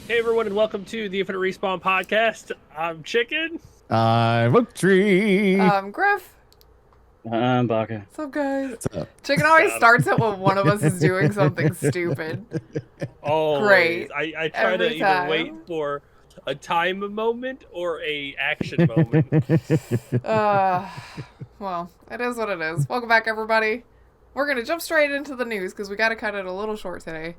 Hey everyone, and welcome to the Infinite Respawn podcast. I'm Chicken. I'm Oak Tree. Griff. Baka. What's up, guys? What's up? Chicken always Got him. starts it when one of us is doing something stupid. Always. Great. I try to Every either wait time. for a time moment or a action moment. Uh, well, it is what it is. Welcome back, everybody. We're gonna jump straight into the news because we got to cut it a little short today.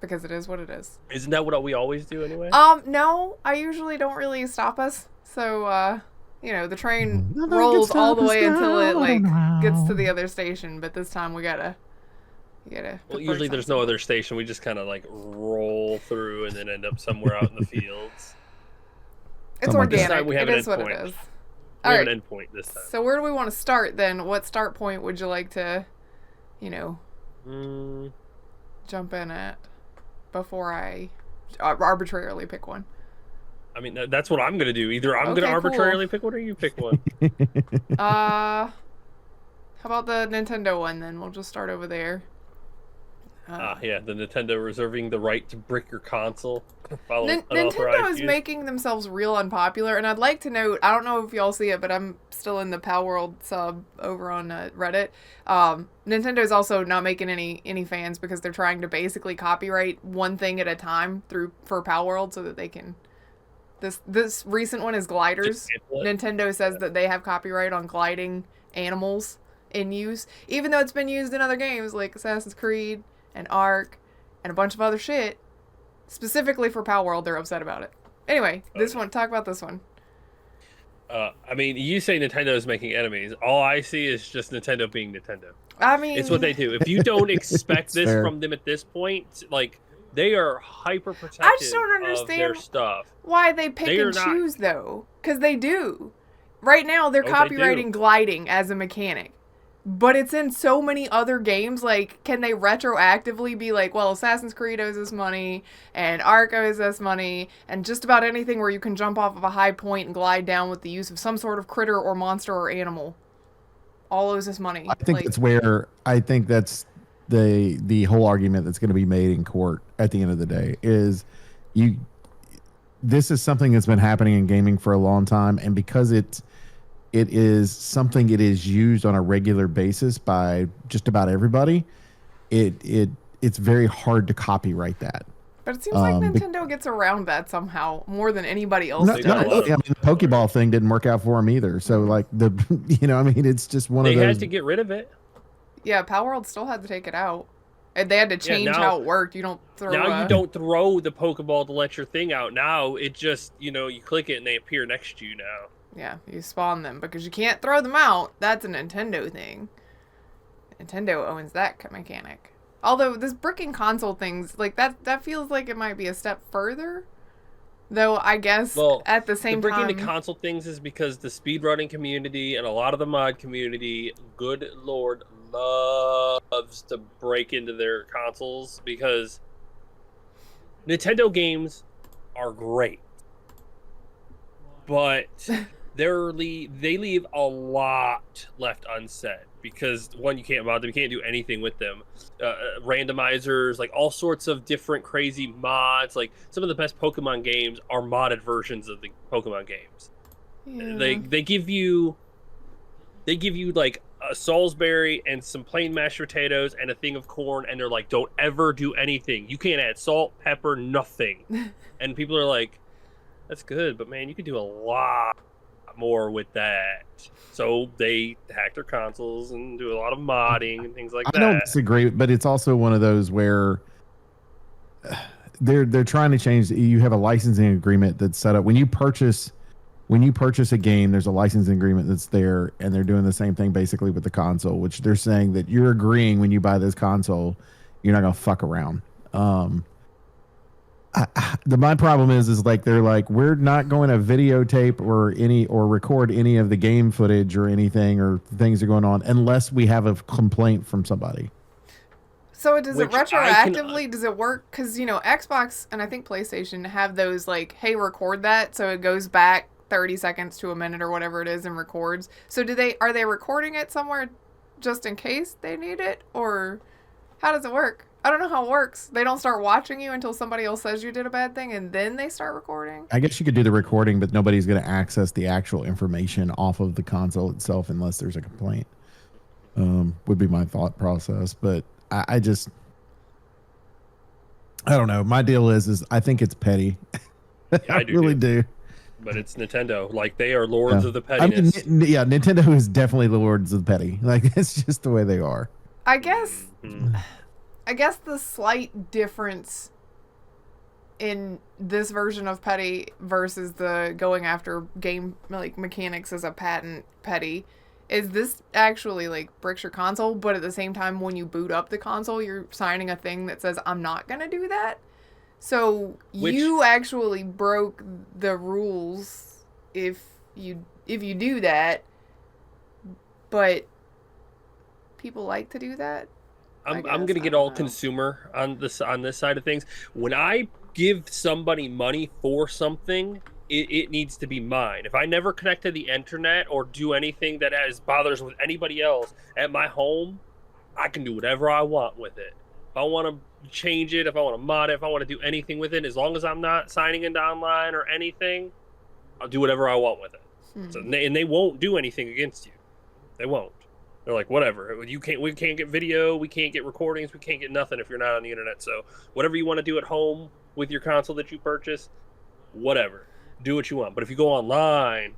Because it is what it is. Isn't that what we always do anyway? No, I usually don't really stop us. So, the train Nothing rolls can all stop the way us until it now. gets to the other station. But this time we gotta. Well, usually there's no other station. We just kind of roll through and then end up somewhere out in the fields. It's Something like that. This time organic. we have It an is what it endpoint. is. We All have right. an endpoint this time. So where do we want to start then? What start point would you like to, jump in at before I arbitrarily pick one? I mean, that's what I'm going to do. Either I'm Okay, going to cool. arbitrarily pick one or you pick one. How about the Nintendo one then? We'll just start over there. Yeah, the Nintendo reserving the right to brick your console. Nintendo is making themselves real unpopular, and I'd like to note, I don't know if y'all see it, but I'm still in the Pal World sub over on Reddit. Nintendo is also not making any fans because they're trying to basically copyright one thing at a time for Pal World so that they can. This recent one is gliders. Nintendo says that they have copyright on gliding animals in use, even though it's been used in other games like Assassin's Creed and Ark and a bunch of other shit. Specifically for Pal World, they're upset about it. Anyway, talk about this one. I mean, you say Nintendo is making enemies. All I see is just Nintendo being Nintendo. I mean, It's what they do. If you don't expect this fair. from them at this point, they are hyper protective I just don't of understand their stuff. why they pick They are and not- choose, though. Because they do. Right now, they're Oh, they copyrighting do. gliding as a mechanic. But it's in so many other games, can they retroactively be like, well, Assassin's Creed owes us money, and Ark owes us money, and just about anything where you can jump off of a high point and glide down with the use of some sort of critter or monster or animal. All owes us money. I think that's the whole argument that's going to be made in court at the end of the day is this is something that's been happening in gaming for a long time, and because it is something it is used on a regular basis by just about everybody, it's very hard to copyright that. But it seems like Nintendo gets around that somehow more than anybody else No, does. don't. I mean, the Pokeball thing didn't work out for them either. So it's just one They of those. had to get rid of it. Yeah, Pal World still had to take it out. And they had to change now- how it worked. You don't throw Now you don't throw the Pokeball to let your thing out. Now it just, you click it and they appear next to you now. Yeah, you spawn them because you can't throw them out. That's a Nintendo thing. Nintendo owns that mechanic. Although this bricking console things, that feels like it might be a step further. Though I guess at the same the breaking time, the console things is because the speedrunning community and a lot of the mod community, good lord, loves to break into their consoles because Nintendo games are great, but they leave a lot left unsaid because one, you can't mod them, you can't do anything with them. Randomizers, all sorts of different crazy mods. Some of the best Pokemon games are modded versions of the Pokemon games. yeah. They give you a Salisbury and some plain mashed potatoes and a thing of corn, and they're like, don't ever do anything. You can't add salt, pepper, nothing. And people are like, that's good, but man, you could do a lot more with that. So they hack their consoles and do a lot of modding and things like that. I don't disagree, but it's also one of those where they're trying to change. You have a licensing agreement that's set up when you purchase a game. There's a licensing agreement that's there, and they're doing the same thing basically with the console, which they're saying that you're agreeing when you buy this console, you're not gonna fuck around. My problem is they're like, we're not going to videotape or record any of the game footage or anything or things that are going on unless we have a complaint from somebody. So does it Which I retroactively? Does it work? Because Xbox and I think PlayStation have those hey, record that, so it goes back 30 seconds to a minute or whatever it is and records. So are they recording it somewhere just in case they need it, or how does it work? I don't know how it works. They don't start watching you until somebody else says you did a bad thing, and then they start recording. I guess you could do the recording, but nobody's going to access the actual information off of the console itself unless there's a complaint. Would be my thought process, but I don't know. My deal is I think it's petty. Yeah, I really do. But it's Nintendo. Like, they are lords of the pettiness. I mean, yeah, Nintendo is definitely the lords of the petty. Like, it's just the way they are. I guess the slight difference in this version of petty versus the going after game like mechanics as a patent petty is this actually like bricks your console, but at the same time when you boot up the console you're signing a thing that says I'm not gonna do that. So you actually broke the rules if you do that, but people like to do that. I'm gonna get all consumer on this side of things. When I give somebody money for something, it needs to be mine. If I never connect to the internet or do anything that bothers with anybody else at my home, I can do whatever I want with it. If I want to change it, if I want to mod it, if I want to do anything with it, as long as I'm not signing into online or anything, I'll do whatever I want with it. So and they won't do anything against you. They won't. They're like, whatever. We can't get video, we can't get recordings, we can't get nothing if you're not on the internet. So whatever you want to do at home with your console that you purchase, whatever. Do what you want. But if you go online,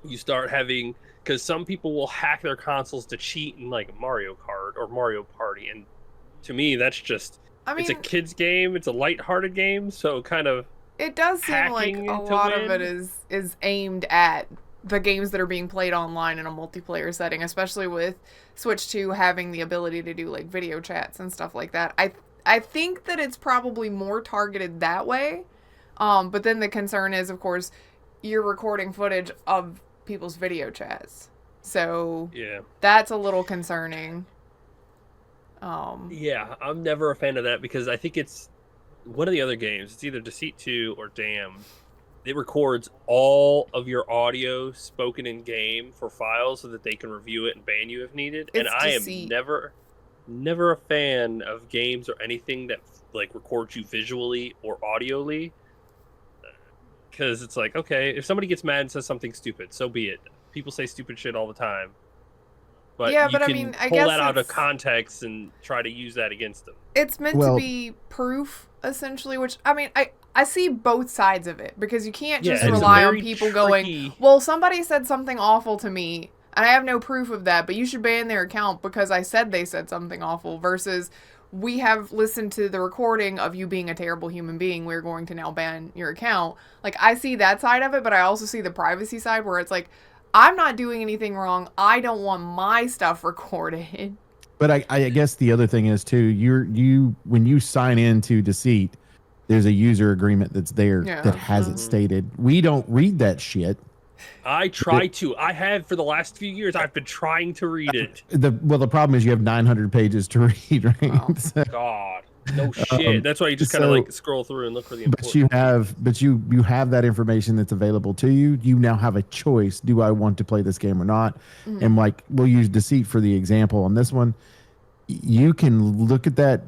you start having, because some people will hack their consoles to cheat in like Mario Kart or Mario Party, and to me that's just it's a kid's game, it's a lighthearted game, so kind of it does seem like a lot of it is aimed at the games that are being played online in a multiplayer setting, especially with Switch 2 having the ability to do like video chats and stuff like that. I think that it's probably more targeted that way. But then the concern is, of course, you're recording footage of people's video chats. So yeah, that's a little concerning. Yeah, I'm never a fan of that because I think it's one of the other games. It's either Deceit 2 or Damned. It records all of your audio spoken in game for files so that they can review it and ban you if needed. It's and I am never a fan of games or anything that like records you visually or audioly. Because it's like, okay, if somebody gets mad and says something stupid, so be it. People say stupid shit all the time. But yeah, you but can I mean, I pull guess that out of context and try to use that against them. It's meant to be proof, essentially, which, I mean, I see both sides of it, because you can't just rely on people going, well, somebody said something awful to me, and I have no proof of that, but you should ban their account because I said they said something awful, versus we have listened to the recording of you being a terrible human being, we're going to now ban your account. Like, I see that side of it, but I also see the privacy side where it's like, I'm not doing anything wrong. I don't want my stuff recorded. But I guess the other thing is too, you when you sign into Deceit, there's a user agreement that's there that has it stated. We don't read that shit. I try to. I have for the last few years. I've been trying to read it. The problem is you have 900 pages to read, right? Oh, so, God. No shit. That's why you just kind of like scroll through and look for the important. But you have that information that's available to you. You now have a choice. Do I want to play this game or not? Mm-hmm. And like, we'll use Deceit for the example on this one. You can look at that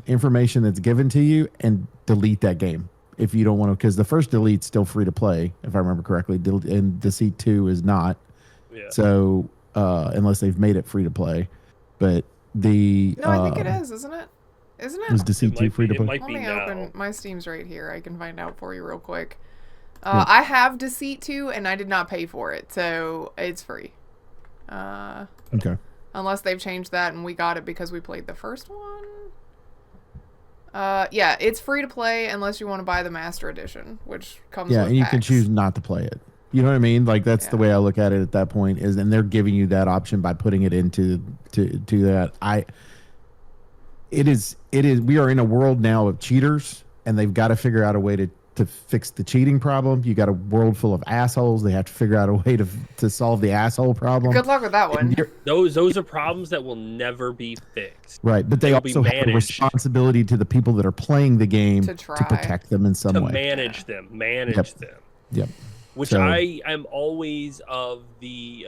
information that's given to you and delete that game if you don't want to, because the first delete's still free to play, if I remember correctly, and Deceit 2 is not. Yeah. So unless they've made it free to play, but I think it is, isn't it? Isn't it? Is Deceit 2 free to play? Let me open my Steam's right here. I can find out for you real quick. I have Deceit 2 and I did not pay for it, so it's free. Okay. Unless they've changed that and we got it because we played the first one. Yeah, it's free to play unless you want to buy the Master Edition, which comes with and you packs. can choose not to play it. You know what I mean? Like that's the way I look at it at that point and they're giving you that option by putting it into that. It is we are in a world now of cheaters and they've got to figure out a way to fix the cheating problem. You got a world full of assholes. They have to figure out a way to solve the asshole problem. Good luck with that one. Those are problems that will never be fixed. Right, but they also have a responsibility to the people that are playing the game to protect them in some way. To manage them. Yep. Which I am always of the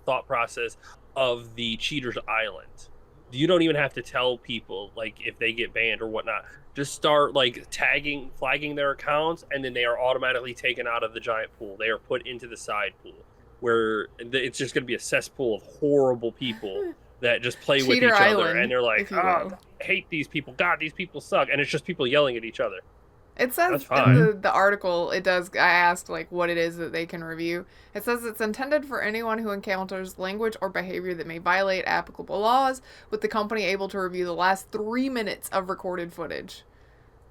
thought process of the Cheater's Island. You don't even have to tell people like if they get banned or whatnot. Just start like flagging their accounts, and then they are automatically taken out of the giant pool. They are put into the side pool where it's just going to be a cesspool of horrible people that just play with each other, and they're like, "Oh, I hate these people. God, these people suck," and it's just people yelling at each other. It says in the article, I asked like what it is that they can review. It says it's intended for anyone who encounters language or behavior that may violate applicable laws, with the company able to review the last 3 minutes of recorded footage.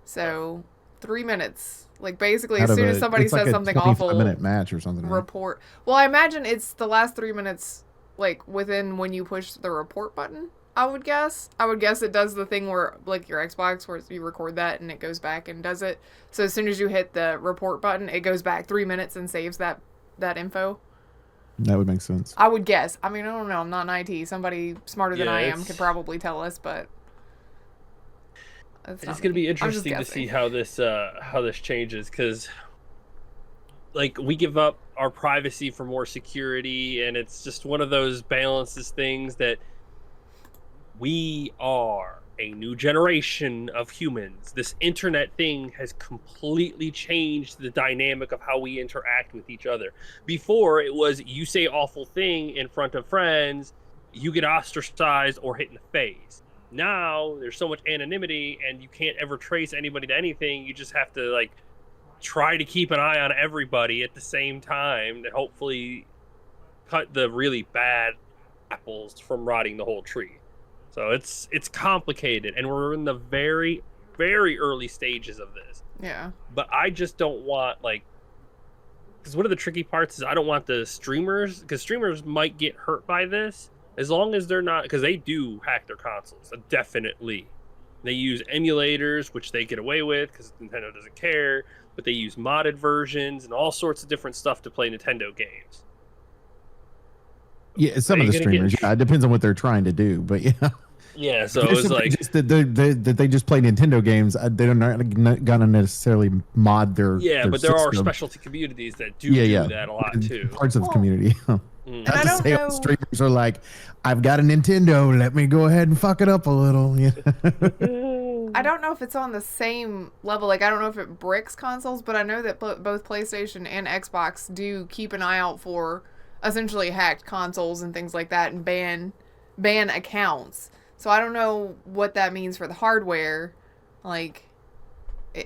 So 3 minutes. Like basically as soon as somebody says something awful, 25-minute match or something. Report. Right? Well, I imagine it's the last 3 minutes, like within when you push the report button. I would guess it does the thing where, like your Xbox, where you record that and it goes back and does it. So as soon as you hit the report button, it goes back 3 minutes and saves that info. That would make sense. I would guess. I mean, I don't know. I'm not in IT. Somebody smarter than I am could probably tell us, but it's going to be interesting to see how this changes, because like we give up our privacy for more security, and it's just one of those balances things that. We are a new generation of humans. This internet thing has completely changed the dynamic of how we interact with each other. Before, it was you say awful thing in front of friends, you get ostracized or hit in the face. Now, there's so much anonymity, and you can't ever trace anybody to anything. You just have to like try to keep an eye on everybody at the same time to hopefully cut the really bad apples from rotting the whole tree. So it's complicated, and we're in the very, very early stages of this. Yeah. But I just don't want, like, because one of the tricky parts is I don't want the streamers, because streamers might get hurt by this, as long as they're not, because they do hack their consoles, definitely. They use emulators, which they get away with, because Nintendo doesn't care, but they use modded versions and all sorts of different stuff to play Nintendo games. Yeah, some of the streamers. Yeah, it depends on what they're trying to do, but yeah. Yeah, so it's like just that they just play Nintendo games. They're not gonna necessarily mod their. Yeah, their but there system. are specialty communities that do that a lot too. Parts of the community. And I don't know. Streamers are like, I've got a Nintendo. Let me go ahead and fuck it up a little. Yeah. I don't know if it's on the same level. Like, I don't know if it bricks consoles, but I know that both PlayStation and Xbox do keep an eye out for essentially hacked consoles and things like that, and ban accounts. So I don't know what that means for the hardware. Like,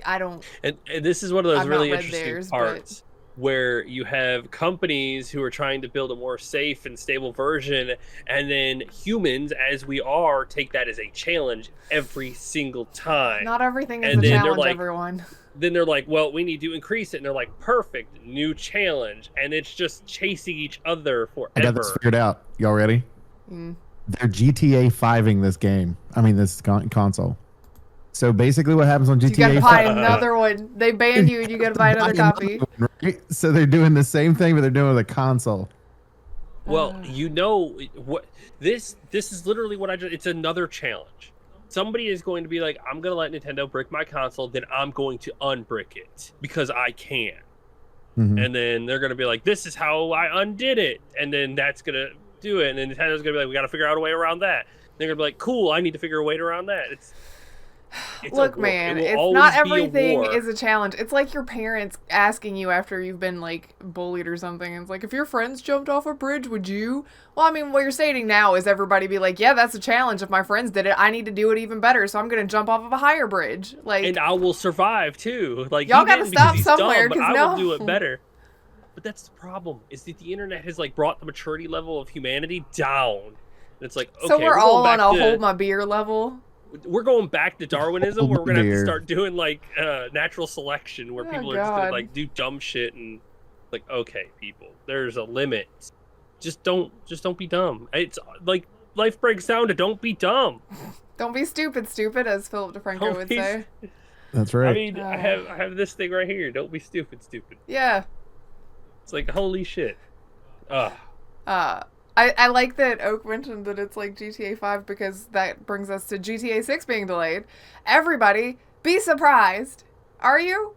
I don't. And this is one of those really interesting parts where you have companies who are trying to build a more safe and stable version, and then humans, as we are, take that as a challenge every single time. Not everything is a challenge, everyone. Then they're like, well, we need to increase it. And they're like, perfect, new challenge. And it's just chasing each other forever. I got this figured out. Y'all ready? They're GTA 5ing this game. I mean, this console. So basically what happens on GTA 5... You gotta buy another one. They ban you and you gotta buy another copy. One, right? So they're doing the same thing, but they're doing it with a console. Well, you know, what this is literally what it's another challenge. Somebody is going to be like, I'm going to let Nintendo brick my console, then I'm going to unbrick it because I can. And then they're going to be like, this is how I undid it. And then that's going to do it. And then Nintendo's going to be like, we got to figure out a way around that. They're going to be like, cool, I need to figure a way around that. It's Look, man, it's not everything is a challenge. It's like your parents asking you after you've been like bullied or something. And it's like, if your friends jumped off a bridge, would you? Well, I mean, what you're stating now is everybody be like, yeah, that's a challenge. If my friends did it, I need to do it even better. So I'm going to jump off of a higher bridge. Like, and I will survive too. Like, y'all got to stop somewhere, because I will do it better. But that's the problem, is that the internet has like brought the maturity level of humanity down. And it's like, okay, so we're all on a hold my beer level. We're going back to Darwinism, where we're gonna have to start doing like natural selection, where people are just gonna like do dumb shit and like, okay, people, there's a limit. Just don't be dumb. It's like life breaks down to don't be dumb. Don't be stupid, as Philip DeFranco would say. That's right. I mean, I have this thing right here. Don't be stupid. Yeah. It's like, holy shit. I like that Oak mentioned that it's like GTA 5 because that brings us to GTA 6 being delayed. Everybody, be surprised. Are you?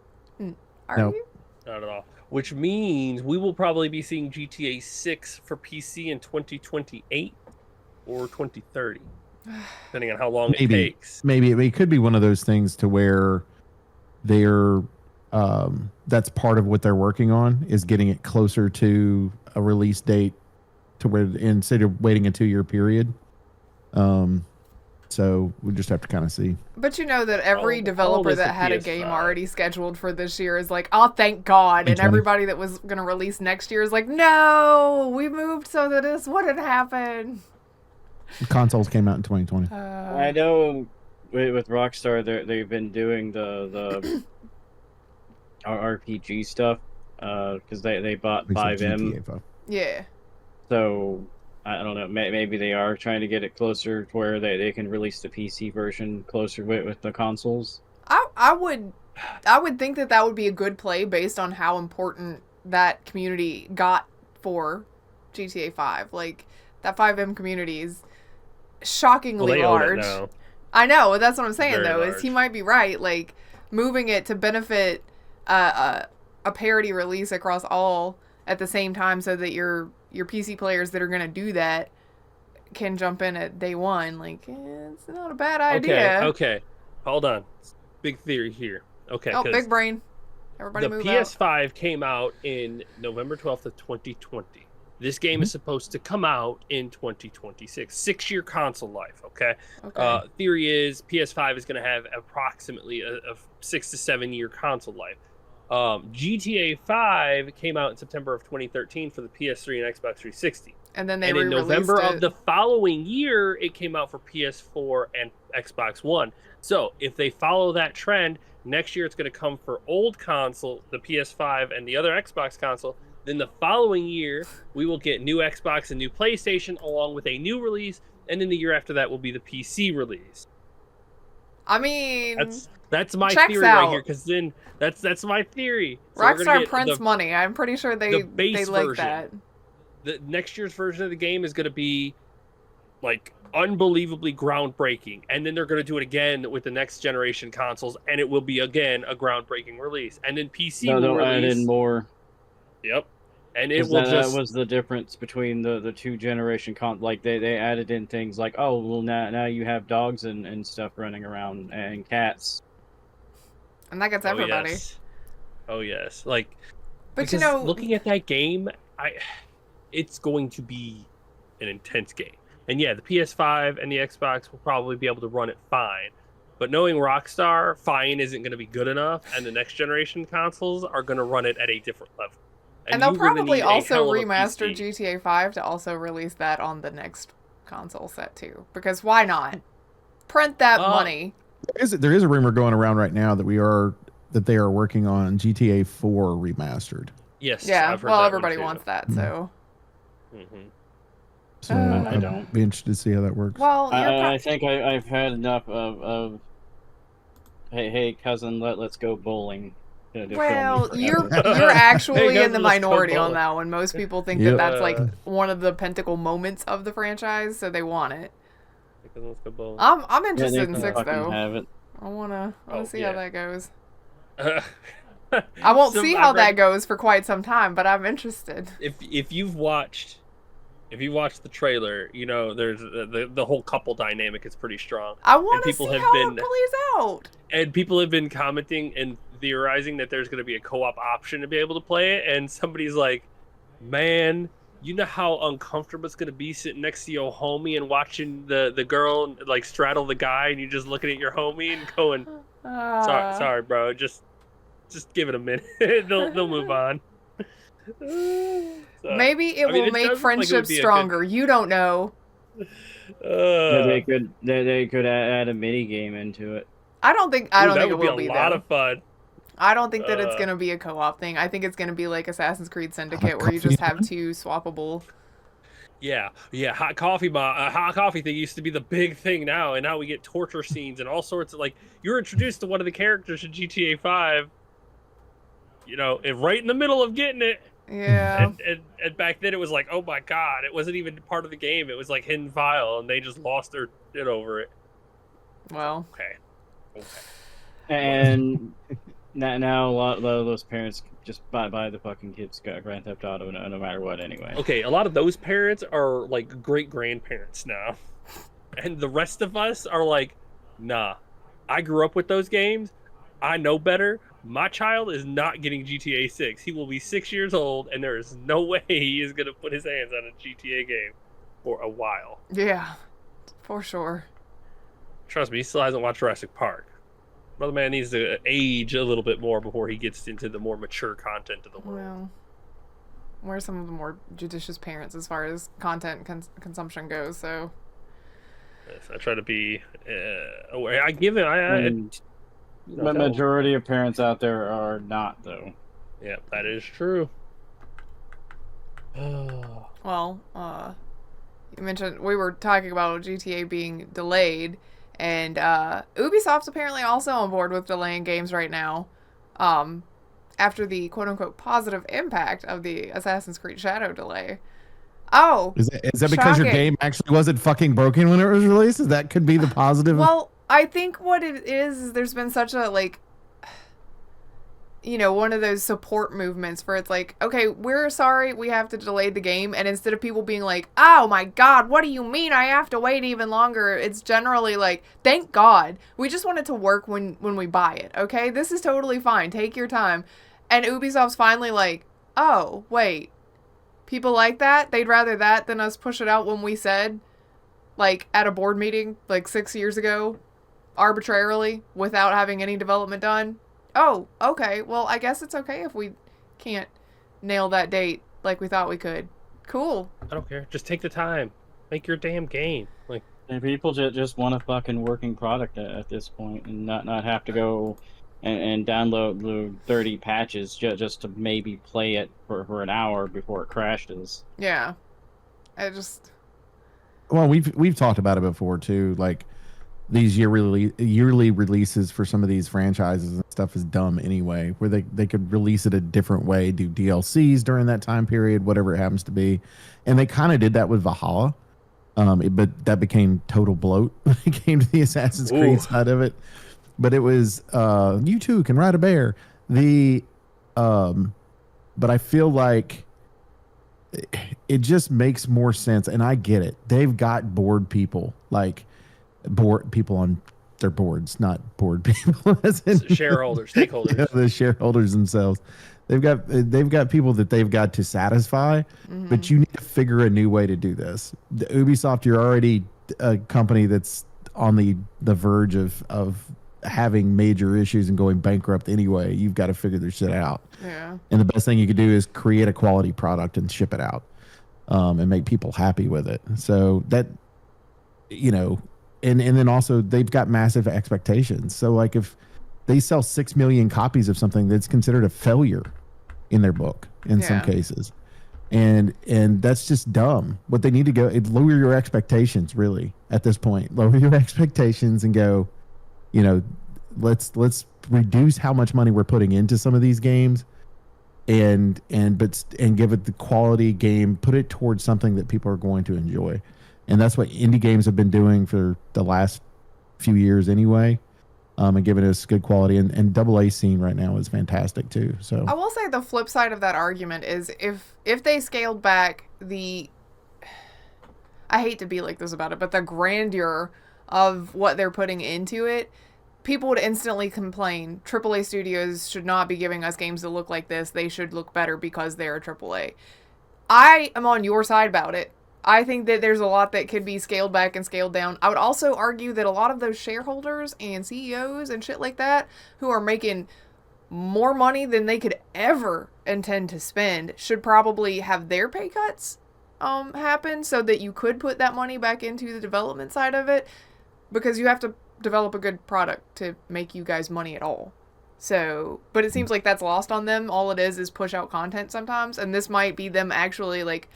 Are you? Not at all. Which means we will probably be seeing GTA 6 for PC in 2028 or 2030. depending on how long it takes. Maybe it could be one of those things to where they're that's part of what they're working on is getting it closer to a release date to where instead of waiting a 2-year period. So we just have to kind of see. But you know that every developer that had a game already scheduled for this year is like, oh, thank God. And everybody that was going to release next year is like, no, we moved so that this wouldn't happen. The consoles came out in 2020. I know with Rockstar, they've been doing the RPG stuff because they bought 5M. Yeah. So I don't know. Maybe they are trying to get it closer to where they can release the PC version closer with the consoles. I would think that would be a good play based on how important that community got for GTA 5. Like that 5M community is shockingly large. I know, that's what I'm saying though. Is he might be right. Like moving it to benefit a parity release across all at the same time, so that your PC players that are going to do that can jump in at day one. Like, it's not a bad idea. Okay. Hold on. Big theory here. Okay. Oh, big brain. Everybody move out. The PS5 came out in November 12th of 2020. This game is supposed to come out in 2026. 6-year console life, okay? Theory is PS5 is going to have approximately a 6 to 7 year console life. GTA 5 came out in September of 2013 for the PS3 and Xbox 360. And then in November of the following year, it came out for PS4 and Xbox One. So if they follow that trend, next year it's going to come for old console, the PS5 and the other Xbox console. Then the following year, we will get new Xbox and new PlayStation along with a new release. And then the year after that will be the PC release. I mean, that's my theory right here, because then that's my theory. So Rockstar prints money. I'm pretty sure they like version. that. The next year's version of the game is going to be like unbelievably groundbreaking, and then they're going to do it again with the next generation consoles, and it will be again a groundbreaking release. And then PC will release. Add in more. Yep. And it will that was the difference between the two generation like they added in things like, oh well, now you have dogs and stuff running around and cats. And that gets everybody. Oh yes. Like, but you know, looking at that game, it's going to be an intense game. And yeah, the PS5 and the Xbox will probably be able to run it fine. But knowing Rockstar, fine isn't going to be good enough, and the next generation consoles are going to run it at a different level. And they'll probably also remaster GTA 5 to also release that on the next console set too. Because why not? Print that money. There is a rumor going around right now that they are working on GTA 4 remastered. Yes. Yeah. Well, everybody wants that, so. So I don't be interested to see how that works. Well, I think I've had enough of hey cousin, let's go bowling. Well, you're actually in the minority on that one. Most people think that that's like one of the pinnacle moments of the franchise, so they want it. I'm interested in 6 though. I wanna see how that goes. I won't see how that goes for quite some time, but I'm interested. If you've watched the trailer, you know there's the whole couple dynamic is pretty strong. I want to see how it plays out. And people have been commenting and theorizing that there's going to be a co-op option to be able to play it, and somebody's like, man, you know how uncomfortable it's going to be sitting next to your homie and watching the girl like straddle the guy, and you're just looking at your homie and going, sorry bro, just give it a minute. they'll move on. So, maybe it will make friendships stronger. You don't know. They could add a mini game into it. I don't think it will be a lot of fun. I don't think that it's gonna be a co-op thing. I think it's gonna be like Assassin's Creed Syndicate, where you just have 2 swappable. Yeah, hot coffee thing used to be the big thing now, and now we get torture scenes and all sorts of, like, you're introduced to one of the characters in GTA 5, you know, and right in the middle of getting it. Yeah. And back then it was like, oh my god, it wasn't even part of the game. It was like hidden file, and they just lost their shit over it. Well. Okay. And now a lot of those parents just buy the fucking kids Grand Theft Auto no matter what anyway. Okay, a lot of those parents are like great grandparents now. And the rest of us are like, nah, I grew up with those games. I know better. My child is not getting GTA 6. He will be 6 years old, and there is no way he is going to put his hands on a GTA game for a while. Yeah, for sure. Trust me, he still hasn't watched Jurassic Park. Brother man needs to age a little bit more before he gets into the more mature content of the world. Well, we're some of the more judicious parents as far as content consumption goes, so... Yes, I try to be aware. I give it... The majority of parents out there are not, though. Yeah, that is true. Well, you mentioned we were talking about GTA being delayed, and Ubisoft's apparently also on board with delaying games right now, after the quote-unquote positive impact of the Assassin's Creed Shadow delay. Oh, is that because your game actually wasn't fucking broken when it was released? That could be the positive. Well, I think what it is there's been such a, like, you know, one of those support movements where it's like, okay, we're sorry we have to delay the game, and instead of people being like, oh my god, what do you mean I have to wait even longer, it's generally like, thank god, we just want it to work when we buy it, okay? This is totally fine, take your time. And Ubisoft's finally like, oh, wait, people like that? They'd rather that than us push it out when we said, like, at a board meeting, like, 6 years ago, arbitrarily, without having any development done? Oh, okay. Well, I guess it's okay if we can't nail that date like we thought we could. Cool. I don't care. Just take the time. Make your damn game. Like, and people just want a fucking working product at this point, and not have to go and download the 30 patches just to maybe play it for an hour before it crashes. Yeah. I just... Well, we've talked about it before too. Like, these yearly releases for some of these franchises and stuff is dumb anyway, where they could release it a different way, do DLCs during that time period, whatever it happens to be. And they kind of did that with Valhalla. But that became total bloat when it came to the Assassin's Creed side of it. But it was, you too can ride a bear. But I feel like it just makes more sense. And I get it. They've got bored people, like board people on their boards, not board people. Shareholders, stakeholders. Yeah, the shareholders themselves. They've got people that they've got to satisfy, but you need to figure a new way to do this. The Ubisoft, you're already a company that's on the verge of having major issues and going bankrupt anyway. You've got to figure their shit out. Yeah. And the best thing you could do is create a quality product and ship it out, and make people happy with it. So that, you know, and then also they've got massive expectations. So like if they sell 6 million copies of something, that's considered a failure in their book in some cases. And that's just dumb. What they need to go is lower your expectations, really, at this point. Lower your expectations and go, you know, let's reduce how much money we're putting into some of these games and give it the quality game, put it towards something that people are going to enjoy. And that's what indie games have been doing for the last few years anyway. And giving us good quality, and AA scene right now is fantastic too. So I will say the flip side of that argument is if they scaled back I hate to be like this about it, but the grandeur of what they're putting into it, people would instantly complain. AAA studios should not be giving us games that look like this. They should look better because they're a AAA. I am on your side about it. I think that there's a lot that could be scaled back and scaled down. I would also argue that a lot of those shareholders and CEOs and shit like that who are making more money than they could ever intend to spend should probably have their pay cuts happen so that you could put that money back into the development side of it, because you have to develop a good product to make you guys money at all. So, but it seems like that's lost on them. All it is push out content sometimes, and this might be them actually like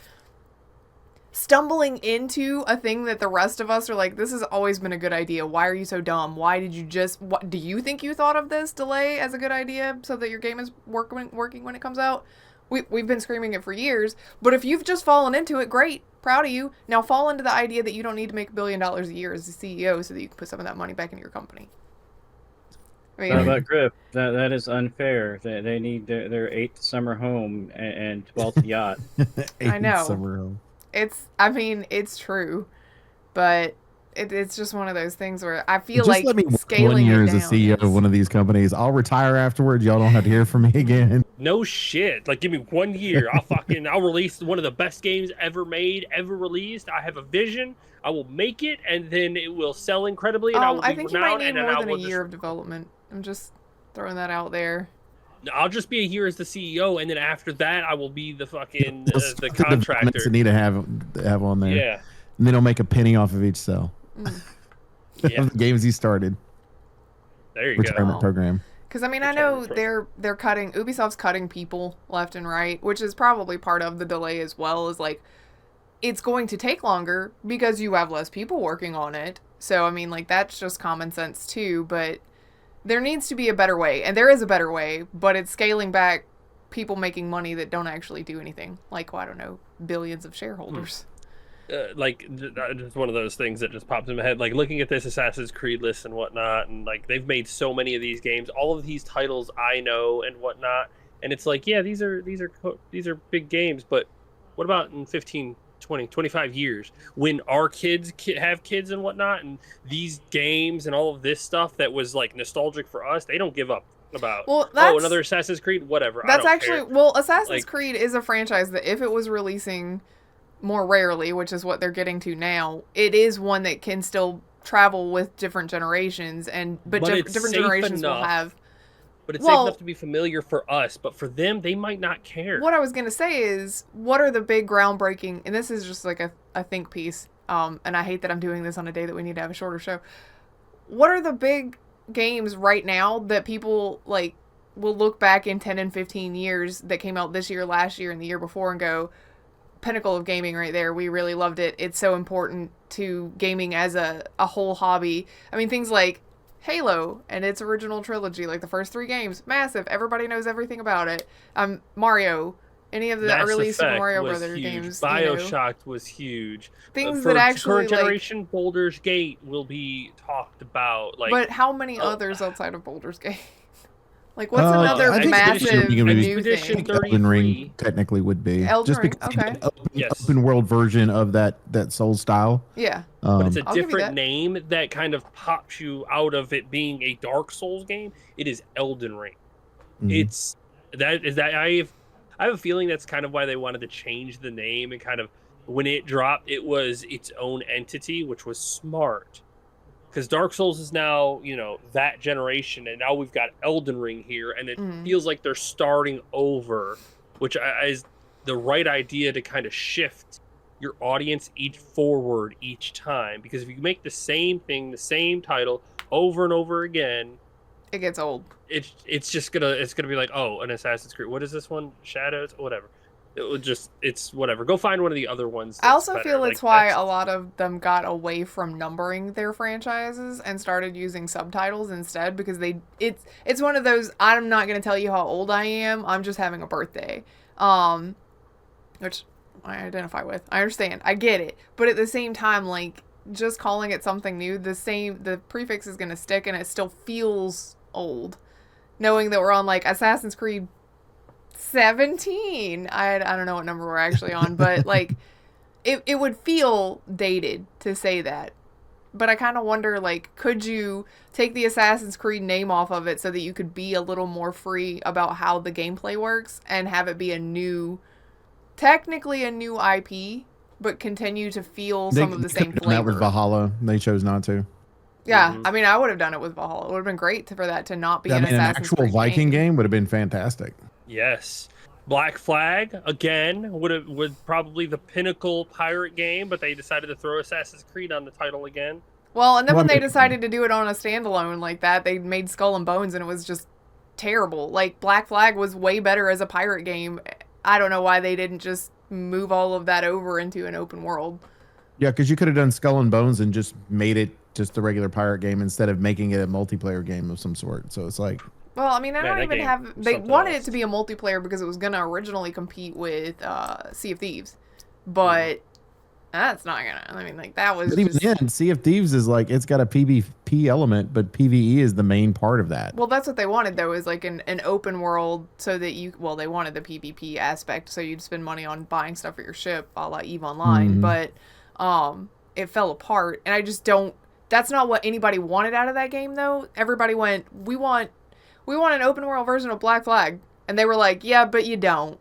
stumbling into a thing that the rest of us are like, this has always been a good idea. Why are you so dumb? Why did you what do you think you thought of this delay as a good idea so that your game is working when it comes out? We've been screaming it for years, but if you've just fallen into it, great, proud of you. Now fall into the idea that you don't need to make $1 billion a year as a CEO so that you can put some of that money back into your company. I mean, but Griff, that is unfair. They need their 8th summer home and 12th yacht. I know. Summer home. It's true, but it's just one of those things where I feel Just like let me work scaling 1 year it as a down CEO of one of these companies. I'll retire afterwards. Y'all don't have to hear from me again. No shit. Like, give me 1 year. I'll release one of the best games ever made, ever released. I have a vision. I will make it, and then it will sell incredibly, and I will I be think you might renowned, need and then more I than a will year of development. I'm just throwing that out there. I'll just be a year as the CEO, and then after that, I will be the fucking Those the developments contractor. that need to have on there. Yeah. And then he'll make a penny off of each sale. Yeah. Of the games he started. There you Retirement go. program. Because I mean, I know they're cutting, Ubisoft's cutting people left and right, which is probably part of the delay as well. Is like, it's going to take longer because you have less people working on it. So I mean, like, that's just common sense too. But there needs to be a better way, and there is a better way, but it's scaling back people making money that don't actually do anything. Like, well, I don't know, billions of shareholders. Just one of those things that just pops in my head. Like, looking at this Assassin's Creed list and whatnot, and like they've made so many of these games, all of these titles I know and whatnot, and it's like, yeah, these are big games, but what about in 15, 20, 25 years when our kids have kids and whatnot, and these games and all of this stuff that was like nostalgic for us, they don't give up about. Well, another Assassin's Creed, whatever. That's actually well, Assassin's Like, Creed is a franchise that if it was releasing more rarely, which is what they're getting to now, it is one that can still travel with different generations, but different generations will have. But it's safe enough to be familiar for us, but for them, they might not care. What I was gonna say is, what are the big groundbreaking? And this is just like a think piece. And I hate that I'm doing this on a day that we need to have a shorter show. What are the big games right now that people like will look back in 10 and 15 years that came out this year, last year, and the year before and go, pinnacle of gaming right there. We really loved it. It's so important to gaming as a whole hobby. I mean, things like Halo and its original trilogy, like the first 3 games, massive. Everybody knows everything about it. Mario, any of the early Super Mario Brothers games. BioShock was huge. Things for that actually current generation, like, Baldur's Gate will be talked about. Like, but how many others outside of Baldur's Gate? Like, what's another massive new thing? Elden Ring technically would be. Just because open world version of that Souls style. Yeah. But it's a different name that kind of pops you out of it being a Dark Souls game. It is Elden Ring. Mm-hmm. I have a feeling that's kind of why they wanted to change the name, and kind of when it dropped, it was its own entity, which was smart. Because Dark Souls is now, that generation, and now we've got Elden Ring here, and it feels like they're starting over, which is the right idea to kind of shift your audience forward each time. Because if you make the same thing, the same title, over and over again, it gets old. It's just gonna be like, oh, an Assassin's Creed. What is this one? Shadows? Whatever. It's whatever. Go find one of the other ones. I also feel it's why a lot of them got away from numbering their franchises and started using subtitles instead, because it's one of those, I'm not going to tell you how old I am, I'm just having a birthday. Which I identify with. I understand. I get it. But at the same time, like, just calling it something new, the prefix is going to stick, and it still feels old. Knowing that we're on, like, Assassin's Creed 17. I don't know what number we're actually on, but like it would feel dated to say that. But I kind of wonder, like, could you take the Assassin's Creed name off of it so that you could be a little more free about how the gameplay works and have it be technically a new IP, but continue to feel some of the same flavor? That was Valhalla. They chose not to. Yeah, I mean, I would have done it with Valhalla. It would have been great for that to not be an Assassin's Creed actual Viking game would have been fantastic. Yes. Black Flag, again, would probably the pinnacle pirate game, but they decided to throw Assassin's Creed on the title again. Well, and then when they decided to do it on a standalone like that, they made Skull and Bones, and it was just terrible. Like, Black Flag was way better as a pirate game. I don't know why they didn't just move all of that over into an open world. Yeah, because you could have done Skull and Bones and just made it just a regular pirate game instead of making it a multiplayer game of some sort. So it's like... Well, I mean, they wanted it to be a multiplayer because it was going to originally compete with Sea of Thieves. But that's not going to, I mean, like, that was even then, Sea of Thieves is like, it's got a PvP element, but PvE is the main part of that. Well, that's what they wanted, though, is like an open world so that they wanted the PvP aspect, so you'd spend money on buying stuff for your ship, a la EVE Online. But it fell apart. And I just don't. That's not what anybody wanted out of that game, though. Everybody went, we want an open world version of Black Flag, and they were like, yeah, but you don't.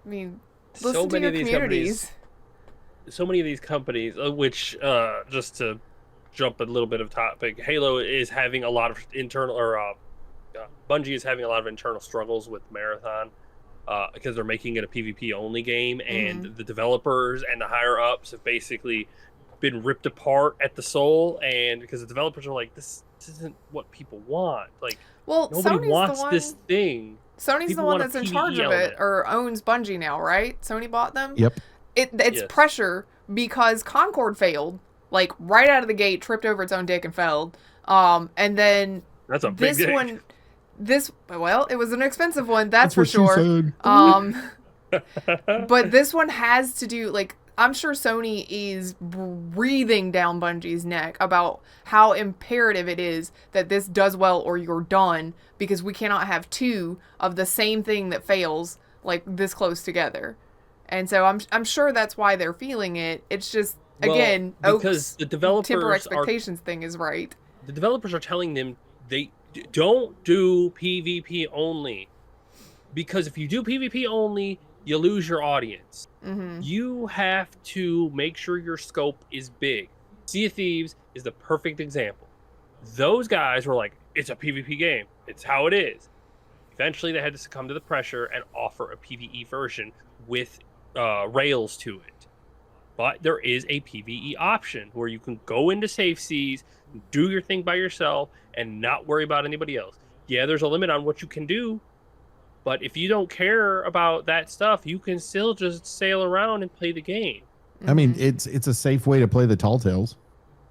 I mean, listen to your communities. So many of these companies, which just to jump a little bit of topic, Halo is having a lot of internal, or Bungie is having a lot of internal struggles with Marathon because they're making it a PvP only game, and the developers and the higher ups have basically been ripped apart at the soul, and because the developers are like, this isn't what people want. Like, well, nobody wants this thing. Sony's People the one want a that's in PvE charge of element. it, or owns Bungie now, right? Sony bought them. Yep. It's Yes. pressure because Concord failed, like right out of the gate, tripped over its own dick and failed. And then That's a big this thing. one, well, it was an expensive one, that's for what she sure. said. But this one has to do, like, I'm sure Sony is breathing down Bungie's neck about how imperative it is that this does well or you're done, because we cannot have two of the same thing that fails like this close together. And so I'm sure that's why they're feeling it. It's just, again, because the developers temper expectations thing is right. The developers are telling them they don't do PvP only, because if you do PvP only, you lose your audience. You have to make sure your scope is big. Sea of Thieves is the perfect example. Those guys were like, it's a PvP game. It's how it is. Eventually, they had to succumb to the pressure and offer a PvE version with rails to it. But there is a PvE option where you can go into safe seas, do your thing by yourself, and not worry about anybody else. Yeah, there's a limit on what you can do, but if you don't care about that stuff, you can still just sail around and play the game. I mean, it's a safe way to play the Tall Tales.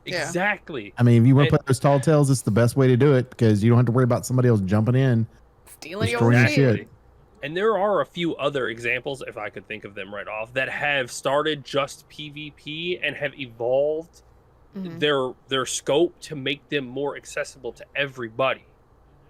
Yeah. Exactly. I mean, if you want to play those Tall Tales, it's the best way to do it, because you don't have to worry about somebody else jumping in, Stealing your destroying shit. shit. And there are a few other examples, if I could think of them right off, that have started just PvP and have evolved their scope to make them more accessible to everybody.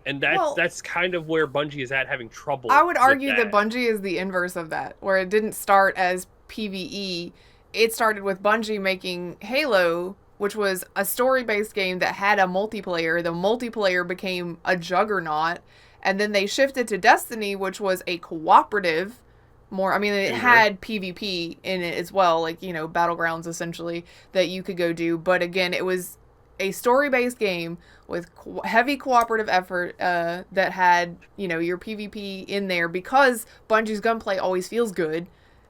And that's kind of where Bungie is at, having trouble. I would argue that Bungie is the inverse of that, where it didn't start as PvE. It started with Bungie making Halo, which was a story-based game that had a multiplayer. The multiplayer became a juggernaut. And then they shifted to Destiny, which was a cooperative more. I mean, it had PvP in it as well, like, you know, battlegrounds essentially that you could go do. But again, it was a story-based game with heavy cooperative effort that had, you know, your PvP in there, because Bungie's gunplay always feels good.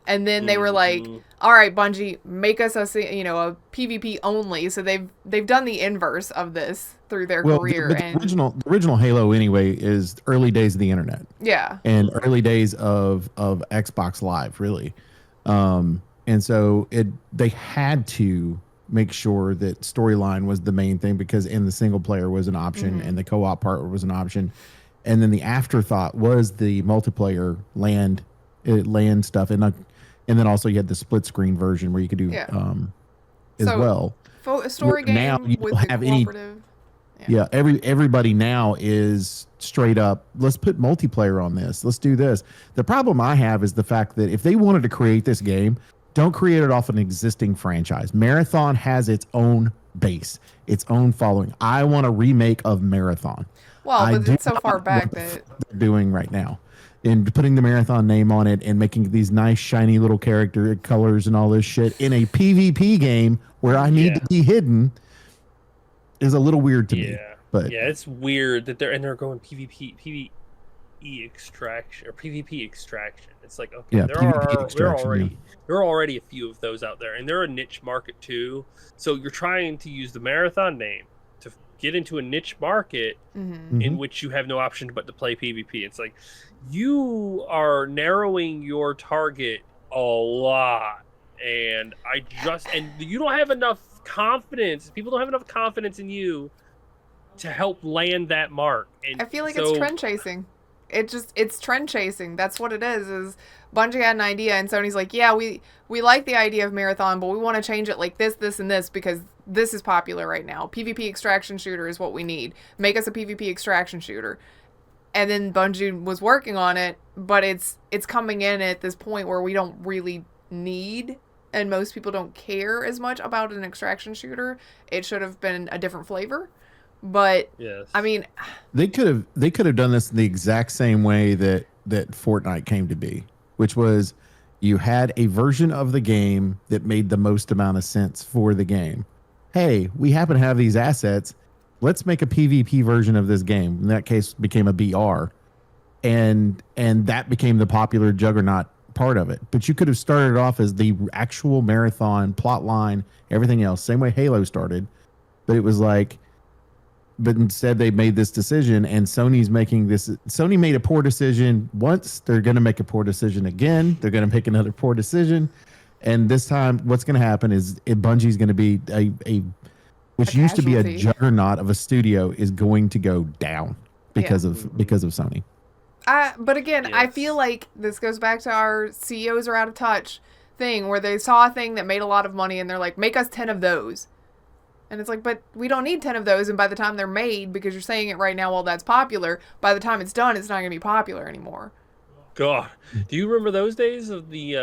And then they were like, all right, Bungie, make us a PvP only. So they've done the inverse of this through their career. The original Halo anyway is early days of the internet. Yeah. And early days of Xbox Live, really. And so they had to make sure that storyline was the main thing, because in the single player was an option and the co-op part was an option. And then the afterthought was the multiplayer land stuff, and then also you had the split screen version where you could do as well. A story game now you with don't the have any. cooperative. Yeah, everybody now is straight up, let's put multiplayer on this. Let's do this. The problem I have is the fact that if they wanted to create this game, don't create it off an existing franchise. Marathon has its own base, its own following. I want a remake of Marathon. Well, but it's so far back that they're doing right now. And putting the Marathon name on it and making these nice shiny little character colors and all this shit in a PvP game where I need to be hidden is a little weird to me. But yeah, it's weird that they're going PvE extraction or PvP extraction. It's like, okay, there are already a few of those out there, and they're a niche market too. So you're trying to use the Marathon name to get into a niche market in which you have no option but to play PvP. It's like, you are narrowing your target a lot, and you don't have enough confidence. People don't have enough confidence in you to help land that mark. And I feel like it's trend chasing. It's trend chasing. That's what it is Bungie had an idea and Sony's like, yeah, we like the idea of Marathon, but we want to change it like this and this because this is popular right now. PvP extraction shooter is what we need. Make us a PvP extraction shooter. And then Bungie was working on it, but it's coming in at this point where we don't really need and most people don't care as much about an extraction shooter, it should have been a different flavor. But yes. I mean, they could have done this in the exact same way that Fortnite came to be, which was you had a version of the game that made the most amount of sense for the game. Hey, we happen to have these assets. Let's make a PvP version of this game. In that case, became a BR, and that became the popular juggernaut part of it. But you could have started off as the actual marathon plot line, everything else, same way Halo started. But it was like, but instead they made this decision, and Sony's making this. Sony made a poor decision once. They're going to make a poor decision again. They're going to make another poor decision, and this time, what's going to happen is Bungie's going to be a which used to be a juggernaut of a studio is going to go down because of Sony. But again, yes. I feel like this goes back to our CEOs are out of touch thing, where they saw a thing that made a lot of money and they're like, make us 10 of those. And it's like, but we don't need 10 of those. And by the time they're made, because you're saying it right now, well, that's popular. By the time it's done, it's not going to be popular anymore. God, do you remember those days of the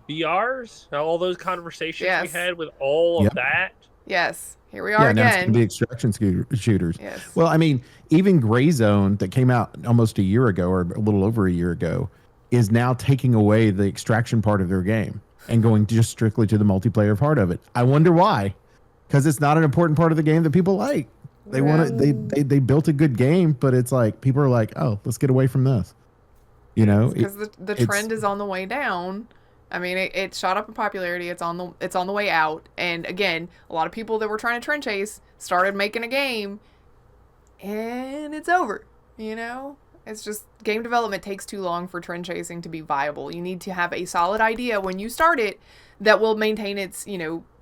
BRs? All those conversations we had with all of that? Yes. Here we are again. Now it's going to be extraction shooters. Yes. Well, I mean, even Gray Zone that came out almost a year ago, or a little over a year ago, is now taking away the extraction part of their game and going just strictly to the multiplayer part of it. I wonder why. Because it's not an important part of the game that people like. They want to. They built a good game, but it's like people are like, oh, let's get away from this. You know, because the trend is on the way down. I mean, it shot up in popularity. It's on the way out. And again, a lot of people that were trying to trend chase started making a game, and it's over. You know, it's just game development takes too long for trend chasing to be viable. You need to have a solid idea when you start it that will maintain its,